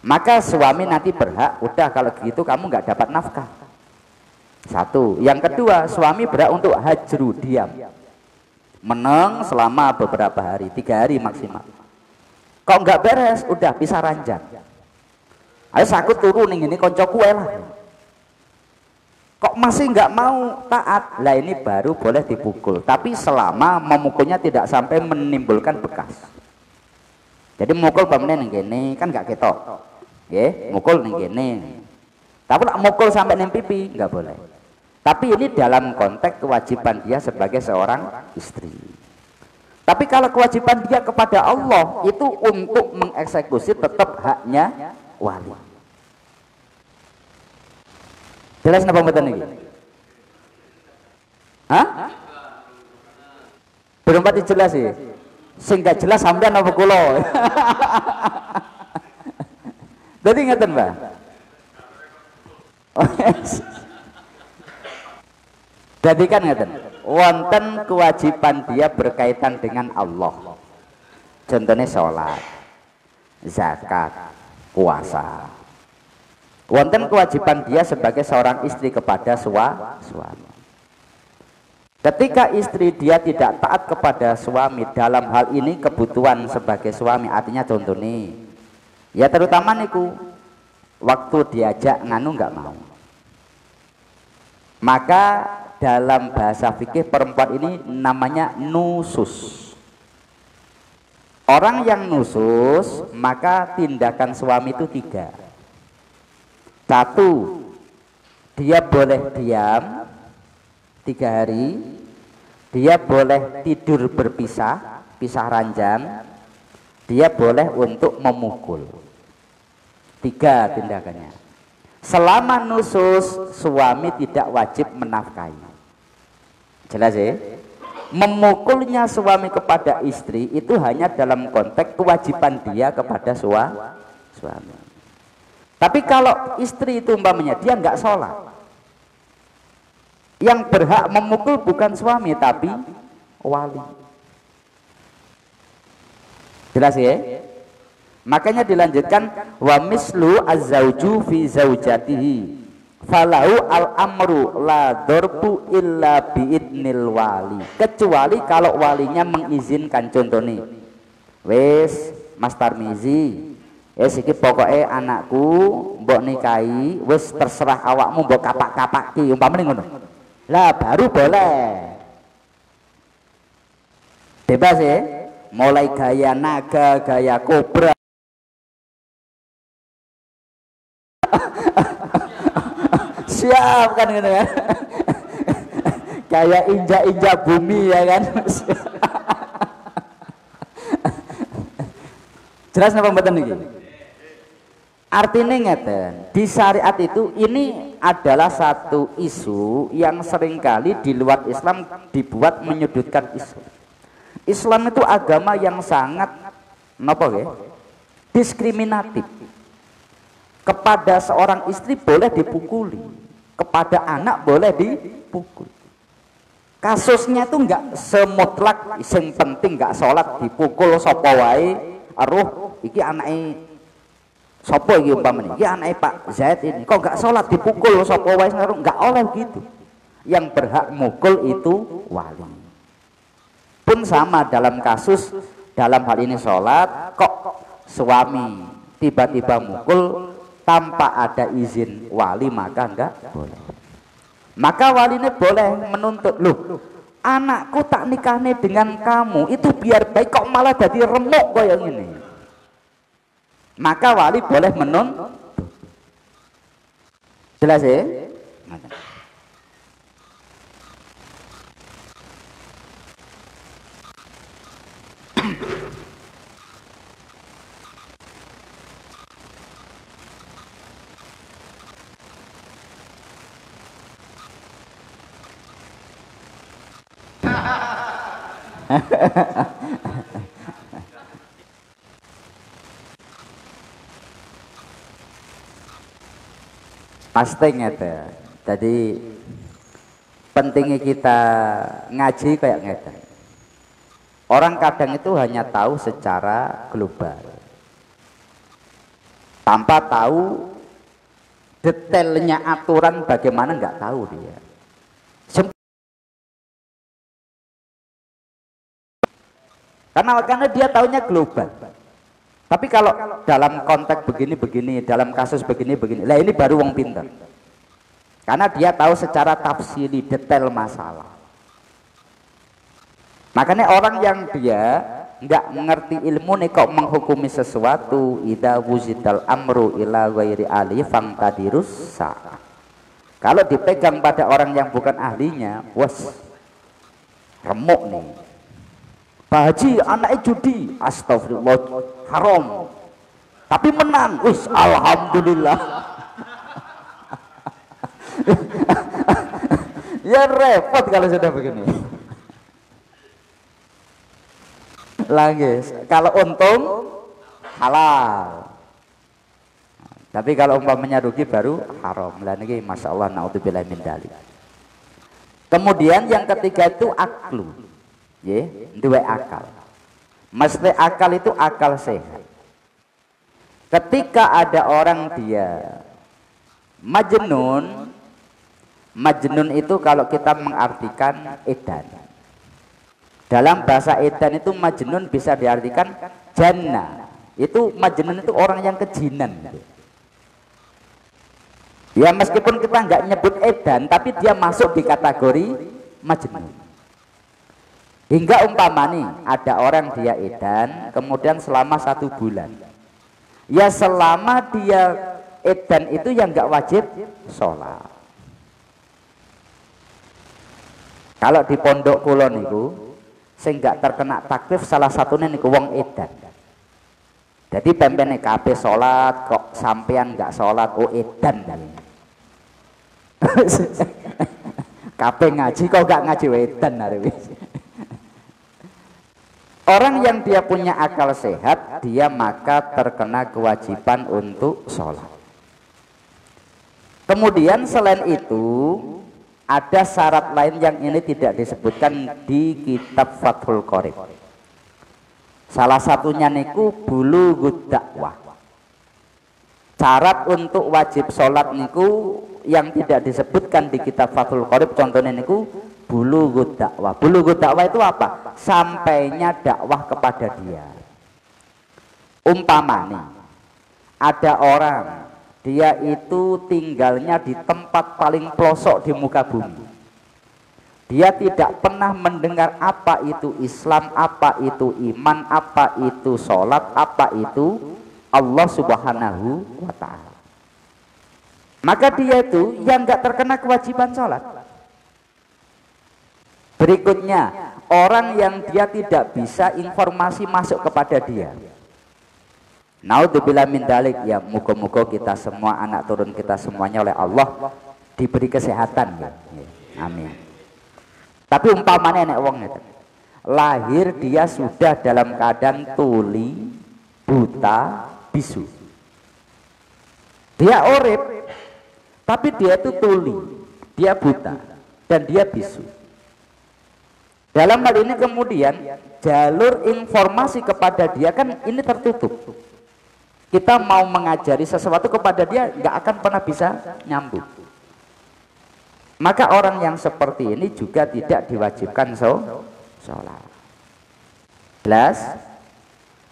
Maka suami nanti berhak, udah kalau gitu kamu nggak dapat nafkah. Satu. Yang kedua, suami berhak untuk hajru, diam. Meneng selama beberapa hari, 3 hari maksimal. Kok nggak beres, udah pisah ranjang. Ayo aku turun ini koncoku lah. Kok masih nggak mau taat? Lah ini baru boleh dipukul, tapi selama memukulnya tidak sampai menimbulkan bekas. Jadi mukul pamane ning kene kan nggak ketok. Nggih, mukul ning kene. Tapi lek mukul sampai ning pipi nggak boleh. Tapi ini dalam konteks kewajiban dia sebagai seorang istri. Tapi kalau kewajiban dia kepada Allah itu untuk mengeksekusi tetap haknya wali. Jelas napa mboten iki? Hah? Belum pati jelas sih. Sing gak jelas sampean apa kula? Dadi ngeten, Mbak. Jadi kan ngeten, wonten kewajiban dia berkaitan dengan Allah. Contohnya sholat, zakat, puasa. Wonten kewajiban dia sebagai seorang istri kepada suami. Ketika istri dia tidak taat kepada suami dalam hal ini kebutuhan sebagai suami, artinya contoh nih, ya terutama niku waktu diajak nganu nggak mau. Maka dalam bahasa fikih perempuan ini namanya nusus. Orang yang nusus maka tindakan suami itu 3. 1, dia boleh diam 3 hari, dia boleh tidur berpisah, pisah ranjang, dia boleh untuk memukul. 3 tindakannya. Selama nusus, suami tidak wajib menafkahi. Jelas ya? Memukulnya suami kepada istri itu hanya dalam konteks kewajiban dia kepada suami. Tapi kalau istri itu umpamanya dia nggak sholat, yang berhak memukul bukan suami tapi wali. Jelas ya? Makanya dilanjutkan wa mislu az-zauju fi zaujatihi falau al-amru la dorbu illa biidnil wali. Kecuali kalau walinya mengizinkan. Contoh nih, wes Mas Tarmizi, iki pokoknya anakku mbok nikahi, wis terserah awakmu mbok kapak-kapaki umpamane ngono. Lah baru boleh. Bebas ya, mulai gaya naga, gaya kobra. Siap kan gitu kan. Kayak injak-injak bumi ya kan. Jelas napa mboten niki? Artinya ngeten, di syariat itu ini adalah satu isu yang seringkali di luar Islam dibuat menyudutkan Islam. Islam itu agama yang sangat napa nggih? Diskriminatif. Kepada seorang istri boleh dipukuli, kepada anak boleh dipukul. Kasusnya itu enggak semutlak, yang penting enggak sholat dipukul sapa wae, aruh iki anake sapa iki umpamane, iki anake Pak Zaid ini, kok enggak sholat dipukul sapa wae ngaruh, enggak oleh begitu. Yang berhak mukul itu wali. Pun sama dalam kasus dalam hal ini sholat, kok suami tiba-tiba mukul, tanpa ada izin wali maka enggak boleh. Maka wali ini boleh menuntut, loh anakku tak nikahnya dengan kamu itu biar baik kok malah jadi remuk kok yang ini. Maka wali boleh menuntut. Jelas ya? Pasti ngete. Jadi pentingnya kita ngaji kayak ngete. Orang kadang itu hanya tahu secara global, tanpa tahu detailnya aturan bagaimana, nggak tahu dia. Karena dia taunya global. Tapi kalau dalam konteks begini-begini, dalam kasus begini-begini, lah ini baru wong pinter. Karena dia tahu secara tafsiri detail masalah. Makanya orang yang dia nggak mengerti ilmu nih kok menghukumi sesuatu, idza wuzidal amru ila ghairi ali fangtadirus sa'ah. Kalau dipegang pada orang yang bukan ahlinya, wes remuk nih. Pak Haji anaknya judi, astagfirullah, haram. Tapi menang, wis alhamdulillah. Ya repot kalau sudah begini. Lagi, kalau untung halal. Tapi kalau umpamanya rugi baru haram. Lah niki masyaallah naudzubillah min dzalik. Kemudian yang ketiga itu aklu. Dua akal. Mesti akal itu akal sehat. Ketika ada orang dia majnun, majnun itu kalau kita mengartikan edan. Dalam bahasa edan itu majnun bisa diartikan jannah. Itu majnun itu orang yang kejinan. Ya meskipun kita nggak nyebut edan, tapi dia masuk di kategori majnun. Hingga umpama nih ada orang dia edan, kemudian selama 1 bulan, ya selama dia edan itu yang nggak wajib sholat. Kalau di pondok kulon niku, sing nggak terkena taklif salah satunya niku wong edan. Jadi pempene kabeh sholat kok sampean nggak sholat, oh edan namanya. Kabeh ngaji kok nggak ngaji edan hari ini. Orang yang dia punya akal sehat, dia maka terkena kewajiban untuk sholat. Kemudian selain itu, ada syarat lain yang ini tidak disebutkan di kitab Fathul Qorib. Salah satunya niku bulughud dakwah. Syarat untuk wajib sholat niku yang tidak disebutkan di kitab Fathul Qorib, contohnya niku bulughud dakwah. Bulughud dakwah itu apa? Sampainya dakwah kepada dia. Umpama nih, ada orang dia itu tinggalnya di tempat paling pelosok di muka bumi. Dia tidak pernah mendengar apa itu Islam, apa itu iman, apa itu sholat, apa itu Allah Subhanahu wa ta'ala. Maka dia itu yang nggak terkena kewajiban sholat. Berikutnya, orang yang dia tidak bisa informasi masuk kepada dia. Naudzubillah min dzalik, ya muga-muga kita semua, anak turun kita semuanya oleh Allah diberi kesehatan ya. Amin. Tapi umpamanya nek wong itu lahir dia sudah dalam keadaan tuli, buta, bisu. Dia urip, tapi dia itu tuli, dia buta, dan dia bisu. Dalam hal ini kemudian jalur informasi kepada dia kan ini tertutup. Kita mau mengajari sesuatu kepada dia nggak akan pernah bisa nyambung. Maka orang yang seperti ini juga tidak diwajibkan sholat. Jelas.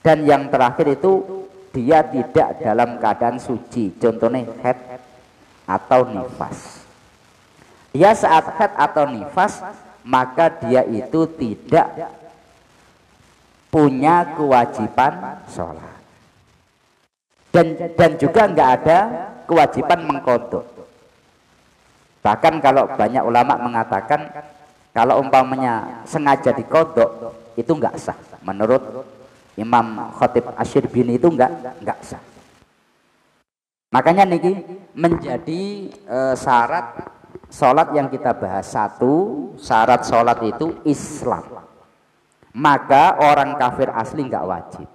Dan yang terakhir itu dia tidak dalam keadaan suci, contohnya haid atau nifas. Dia saat haid atau nifas, maka dia itu tidak punya kewajiban sholat, dan juga nggak ada kewajiban mengqadha. Bahkan kalau banyak ulama mengatakan kalau umpamanya sengaja diqadha itu nggak sah. Menurut Imam Khatib Asy-Syirbini itu nggak sah. Makanya niki menjadi syarat sholat yang kita bahas. Satu, syarat sholat itu Islam. Maka orang kafir asli nggak wajib.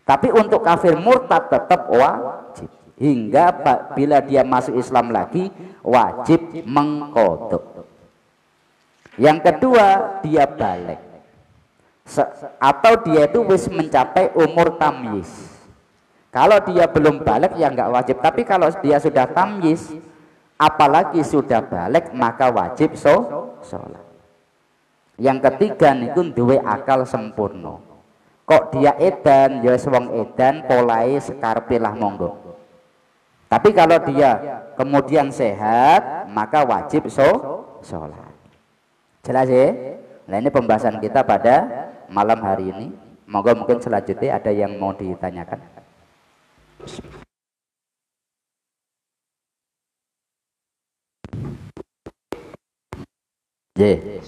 Tapi untuk kafir murtad tetap wajib. Hingga bila dia masuk Islam lagi wajib mengqadha. Yang kedua, dia balik atau dia itu wis mencapai umur tamyiz. Kalau dia belum balik ya nggak wajib, tapi kalau dia sudah tamyiz apalagi sudah balik maka wajib sholat. Yang ketiga niku duwe akal sempurna. Kok dia edan ya wong edan polahe sekarepe lah monggo. Tapi kalau dia kemudian sehat maka wajib sholat. Jelas ya? Nah ini pembahasan kita pada malam hari ini. Monggo mungkin selanjutnya ada yang mau ditanyakan. Yeah.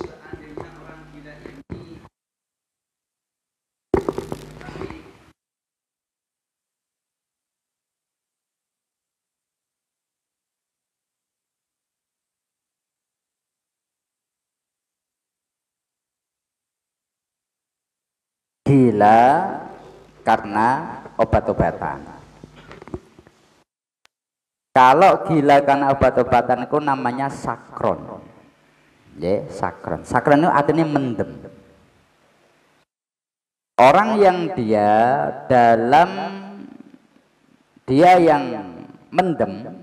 Gila karena obat-obatan. Kalau gila karena obat-obatan itu namanya sakron. Ya, sakron. Sakron itu artinya mendem. Orang yang dia yang mendem,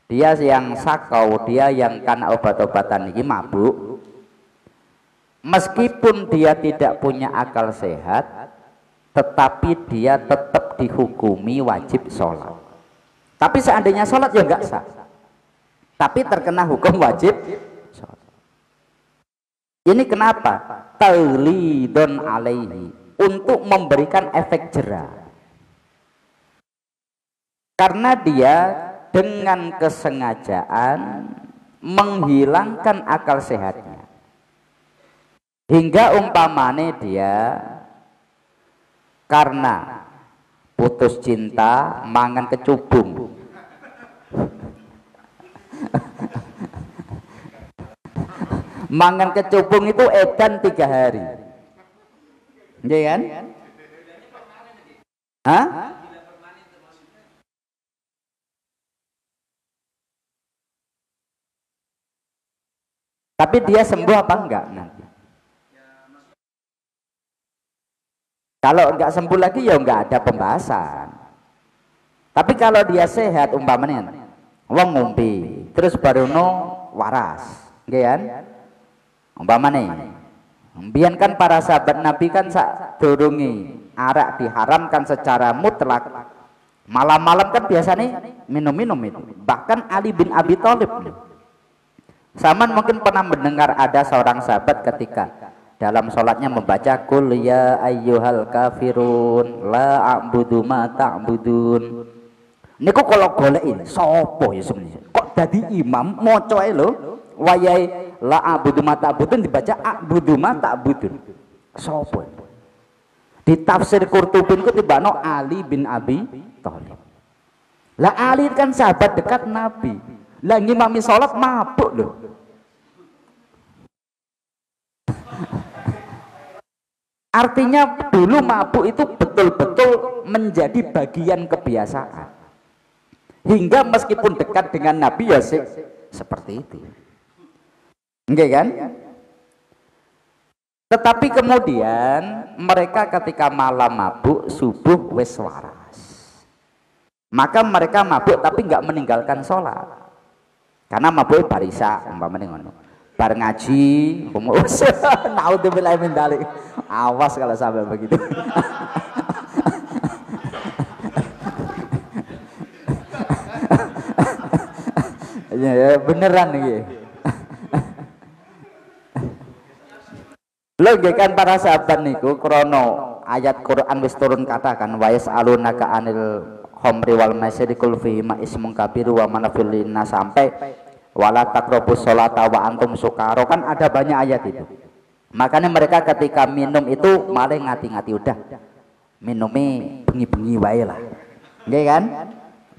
dia yang sakau, dia yang karena obat-obatan ini mabuk. Meskipun dia tidak punya akal sehat, tetapi dia tetap dihukumi wajib sholat. Tapi seandainya sholat ya enggak sah, tapi terkena hukum wajib sholat. Ini kenapa? Taglidun alaihi, untuk memberikan efek jera. Karena dia dengan kesengajaan menghilangkan akal sehatnya. Hingga umpamane dia karena putus cinta mangan kecubung. Mangan kecubung itu edan 3 hari. Iya kan? Hah? Tapi dia sembuh apa enggak nanti? Kalau enggak sembuh lagi ya enggak ada pembahasan. Tapi kalau dia sehat umpamanya wong ngombe terus baruno waras, nggih kan? Umpamane mbiyen kan para sahabat Nabi kan sadurunge arak diharamkan secara mutlak. Malam-malam kan biasanya minum-minum itu. Bahkan Ali bin Abi Thalib. Saman mungkin pernah mendengar ada seorang sahabat ketika dalam sholatnya membaca kul ya ayyuhal kafirun la a'budu ma ta'budun. Niku kalau goleki sapa ya sebenarnya? Kok dadi imam maca ae lho wayahe la a'budu ma ta'budun dibaca a'budu ma ta'budun. Sapa? Di tafsir Qurtubi ku tibano Ali bin Abi Thalib. Lah Ali kan sahabat dekat Nabi. Lah ngimami sholat mabuk lho. Artinya dulu mabuk itu betul-betul menjadi bagian kebiasaan. Hingga meskipun dekat dengan Nabi ya seperti itu. Enggak kan? Tetapi kemudian mereka ketika malam mabuk, subuh wis waras. Maka mereka mabuk tapi enggak meninggalkan sholat. Karena mabuk barisa umpamanya ngono. Bar ngaji, naudzubillah min dzalik. Awas kalau sampai begitu. Ya beneran iki. Lho nggih kan para sahabat niku krana ayat Quran wis turun katakan wa yasalunaka anil khamri wal maisiri kul fihi ma ismun kabiru wa manafi'un linnas sampai wala taqrabus sholata wa antum sukara, kan ada banyak ayat itu. Makanya mereka ketika minum itu malah ngati-ngati, udah minumnya bengi-bengi wae lah. Nggih kan?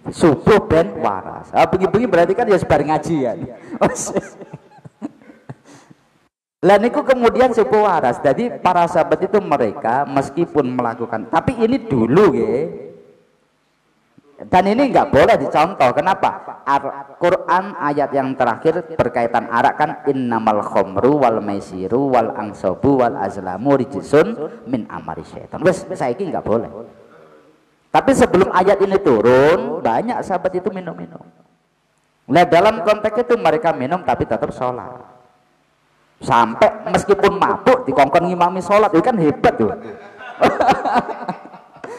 Subuh ben waras. Bengi-bengi berarti kan ya sebar ngaji ya. Lah niku kemudian subuh waras. Jadi para sahabat itu mereka meskipun melakukan, tapi ini dulu nggih. Dan ini nggak boleh dicontoh. Kenapa? Quran ayat yang terakhir berkaitan arak kan innamal khamru wal maisiru wal angsabu wal azlamu rijsun min amali syaitan. Wes saiki nggak boleh. Tapi sebelum ayat ini turun, banyak sahabat itu minum-minum. Nah dalam konteks itu mereka minum tapi tetap sholat. Sampai meskipun mabuk dikongkon ngimami sholat, itu kan hebat tuh.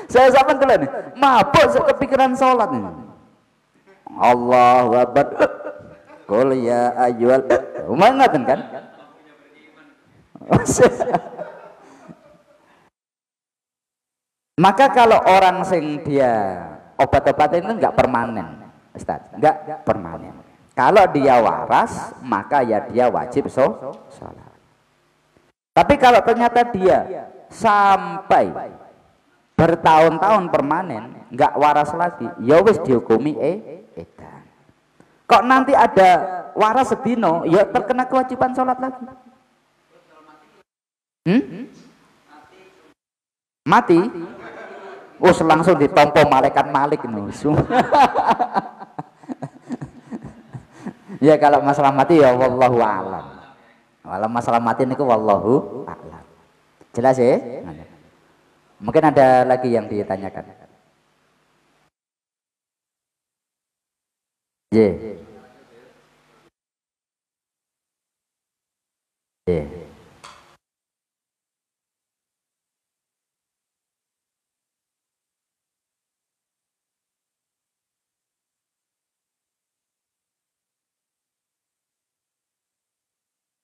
Saya zaman dulu nih, mabuk kepikiran sholat nih. Allahu Akbar. Qul ya ayyuhal. Ngaten kan? Maka kalau orang sing dia obat-obatan itu enggak permanen, Ustaz, enggak permanen. Kalau dia waras, maka ya dia wajib sholat. Tapi kalau ternyata dia sampai bertahun-tahun permanen nggak waras lagi, ya wis dihukumi edan. Kok nanti ada waras sedino, ya terkena kewajiban sholat lagi. Mati? Langsung ditompo malaikat Malik nih. Ya kalau masalah mati ya wallahu a'lam. Kalau masalah mati niku wallahu a'lam. Jelas ya? Mungkin ada lagi yang ditanyakan. Yeah.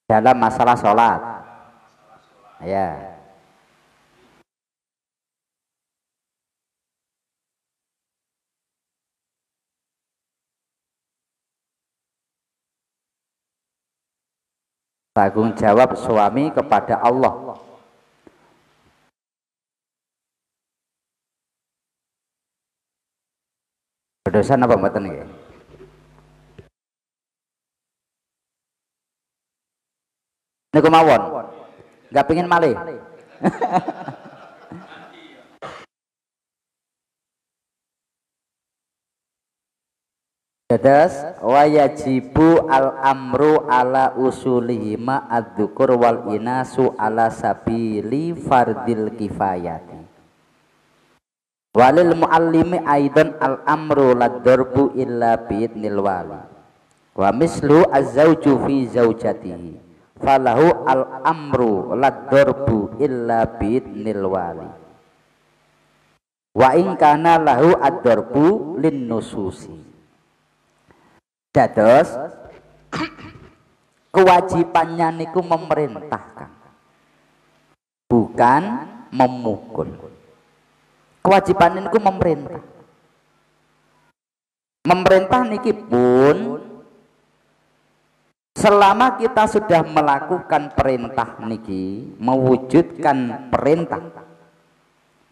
Dalam masalah sholat, ya. Tanggung jawab suami kepada Allah. Berdosa apa mboten niki? Niku mawon. Enggak pengin malih. Dadas wa yajibu al-amru ala usulihi ma adzukur wal inasu ala sabili fardil kifayati. Walil muallimi aidan al-amru lad-darbu illa bi'idnil wali. Wa mislu az-zawju fi zaujatihi. Falahu al-amru lad-darbu illa bi'idnil wali. Wa in kana lahu ad-darbu lin-nususi. Dados kewajibannya niku memerintahkan, bukan memukul. Kewajiban niku memerintah. Memerintah niki pun selama kita sudah melakukan perintah niki, mewujudkan perintah,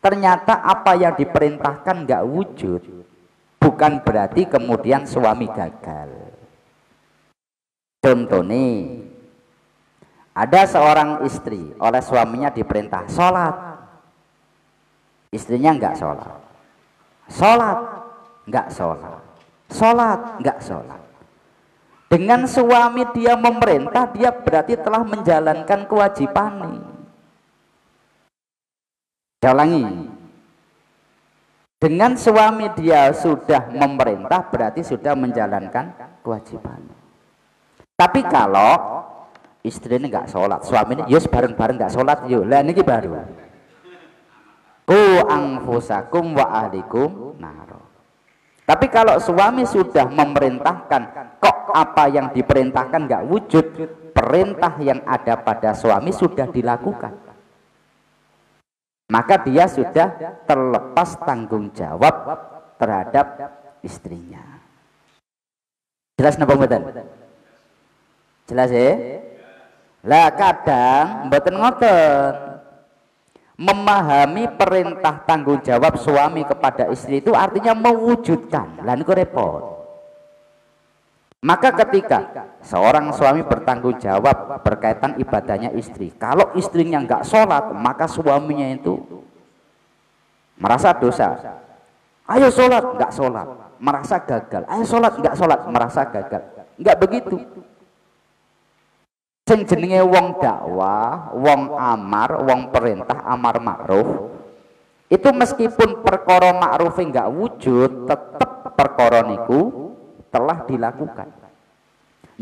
ternyata apa yang diperintahkan nggak wujud, bukan berarti kemudian suami gagal. Contoh nih, ada seorang istri oleh suaminya diperintah sholat, istrinya enggak sholat, sholat enggak sholat, sholat enggak sholat. Dengan suami dia memerintah, dia berarti telah menjalankan kewajiban. Saya ulangi. Dengan suami dia sudah memerintah berarti sudah menjalankan kewajiban. Tapi kalau istri ini nggak sholat, suami ini yus bareng-bareng nggak sholat, yuk lah ini baru. Ku anfusakum wa ahlikum naro. Tapi kalau suami sudah memerintahkan, kok kok apa yang diperintahkan nggak wujud, perintah yang ada pada suami sudah dilakukan, maka dia sudah terlepas tanggung jawab terhadap istrinya. Jelas napa mboten? Jelas ya? Lah kadang mboten ngoten. Memahami perintah tanggung jawab suami kepada istri itu artinya mewujudkan. Lah niku repot. Maka ketika seorang suami bertanggung jawab berkaitan ibadahnya istri, kalau istrinya nggak sholat, maka suaminya itu merasa dosa. Ayo sholat, nggak sholat, merasa gagal. Ayo sholat, nggak sholat, merasa gagal. Nggak begitu. Sing jenenge wong dakwah, wong amar, wong perintah amar ma'ruf, itu meskipun perkara ma'ruf nggak wujud, tetap perkara niku telah dilakukan.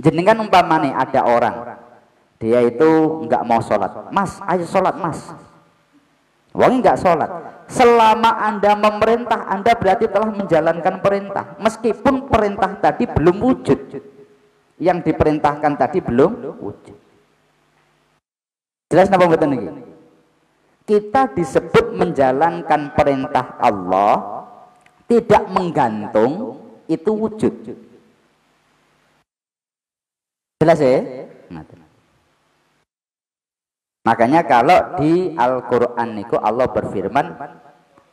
Jenengan umpamane ada orang, dia itu nggak mau sholat, mas, ayo sholat mas. Wong nggak sholat. Selama Anda memerintah, Anda berarti telah menjalankan perintah, meskipun perintah tadi belum wujud. Yang diperintahkan tadi belum wujud. Jelas napa mboten niki? Kita disebut menjalankan perintah Allah tidak menggantung itu wujud. Jelas ya? Makanya kalau di Al-Qur'an niku Allah berfirman,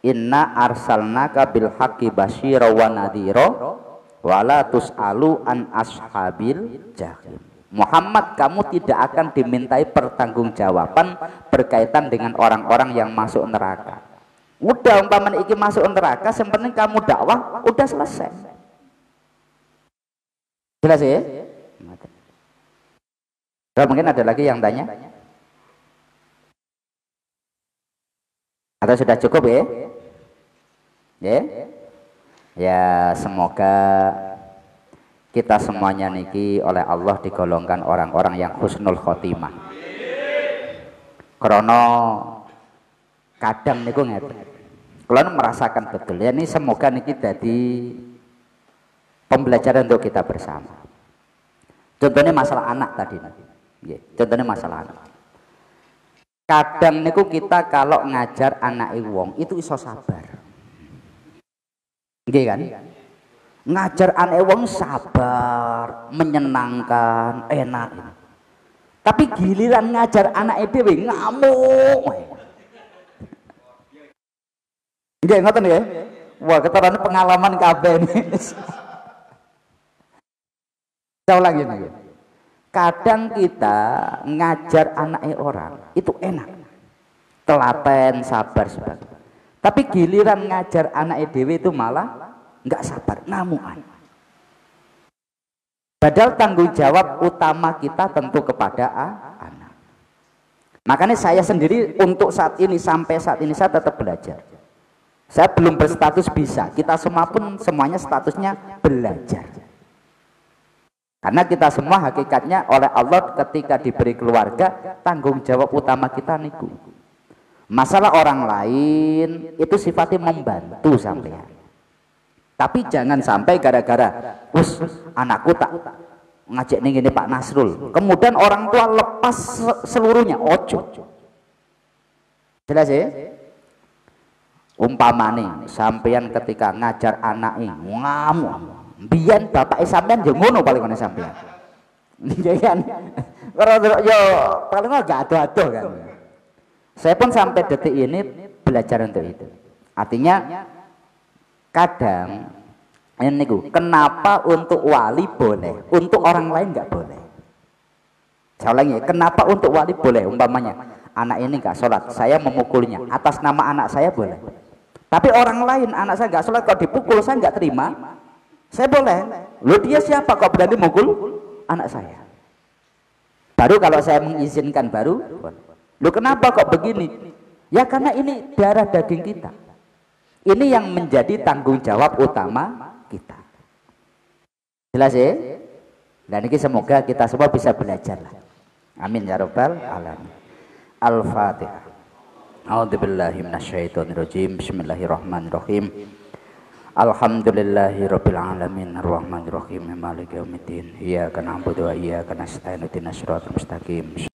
"Inna arsalnaka bil haqqi basyira wa nadhira wala tus'alu an ashabil jahim." Muhammad, kamu tidak akan dimintai pertanggungjawaban berkaitan dengan orang-orang yang masuk neraka. Udah umpamanya iki masuk neraka, yang penting kamu dakwah, udah selesai. Jelas ya? Kalau mungkin ada lagi yang tanya? Atau sudah cukup ya? Ya? Ya, semoga kita semuanya niki oleh Allah digolongkan orang-orang yang husnul khotimah. Krono kadang niku ngeten. Kula merasakan betul ya, ini semoga niki jadi pembelajaran untuk kita bersama. Contohnya masalah anak tadi nanti. Contohnya masalah anak. Kadang niku kita kalau ngajar anak wong itu iso sabar. Nggih kan? Ngajar anak wong sabar, menyenangkan, enak. Tapi giliran ngajar anak dhewe ngamuk. Nggih ngoten ya? Wah, ketarane pengalaman kabeh ini. Saya ulangi lagi. Kadang kita ngajar anak orang itu enak, telaten, sabar sebagainya. Tapi giliran ngajar anak dhewe itu malah nggak sabar, namuan. Padahal tanggung jawab utama kita tentu kepada anak. Makanya saya sendiri untuk saat ini, sampai saat ini saya tetap belajar. Saya belum berstatus bisa, kita semua pun semuanya statusnya belajar. Karena kita semua hakikatnya oleh Allah ketika diberi keluarga, tanggung jawab utama kita niku. Masalah orang lain itu sifatnya membantu sampean. Tapi jangan sampai gara-gara anakku tak ngajak nih ini Pak Nasrul, kemudian orang tua lepas seluruhnya. Ojo. Jelas ya? Umpamane sampean ketika ngajar anak ngamuk, biyen bapak sampean yo ngono paling ngene sampean. Iya kan? Yo paling enggak ado-ado kan. Saya pun sampai detik ini belajar untuk itu. Artinya kadang ini kenapa untuk wali boleh, untuk orang lain nggak boleh. Saya ulangi, kenapa untuk wali boleh? Umpamanya anak ini nggak sholat, saya memukulnya atas nama anak saya boleh. Tapi orang lain anak saya nggak sholat, kalau dipukul saya nggak terima, saya boleh. Loh dia siapa kok berani mukul anak saya? Baru kalau saya mengizinkan baru. Loh kenapa kok begini? Ya karena ini darah daging kita. Ini yang menjadi tanggung jawab utama kita. Jelas ya? Dan ini semoga kita semua bisa belajar lah. Amin ya rabbal alamin. Al-Fatihah. A'udzubillahi minasyaitonirrajim. Bismillahirrahmanirrahim. Alhamdulillahirabbil alamin arrahmanir rahim maliki yaumiddin iyyaka na'budu wa iyyaka nasta'in ihdinas siratal mustaqim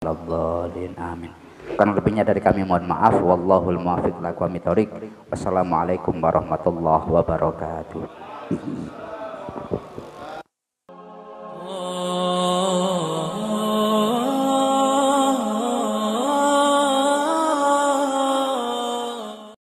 Alladhdallin amin. Karena lebihnya dari kami mohon maaf. Wallahul muwaffiq ila aqwamit thoriq. Wassalamualaikum warahmatullahi wabarakatuh.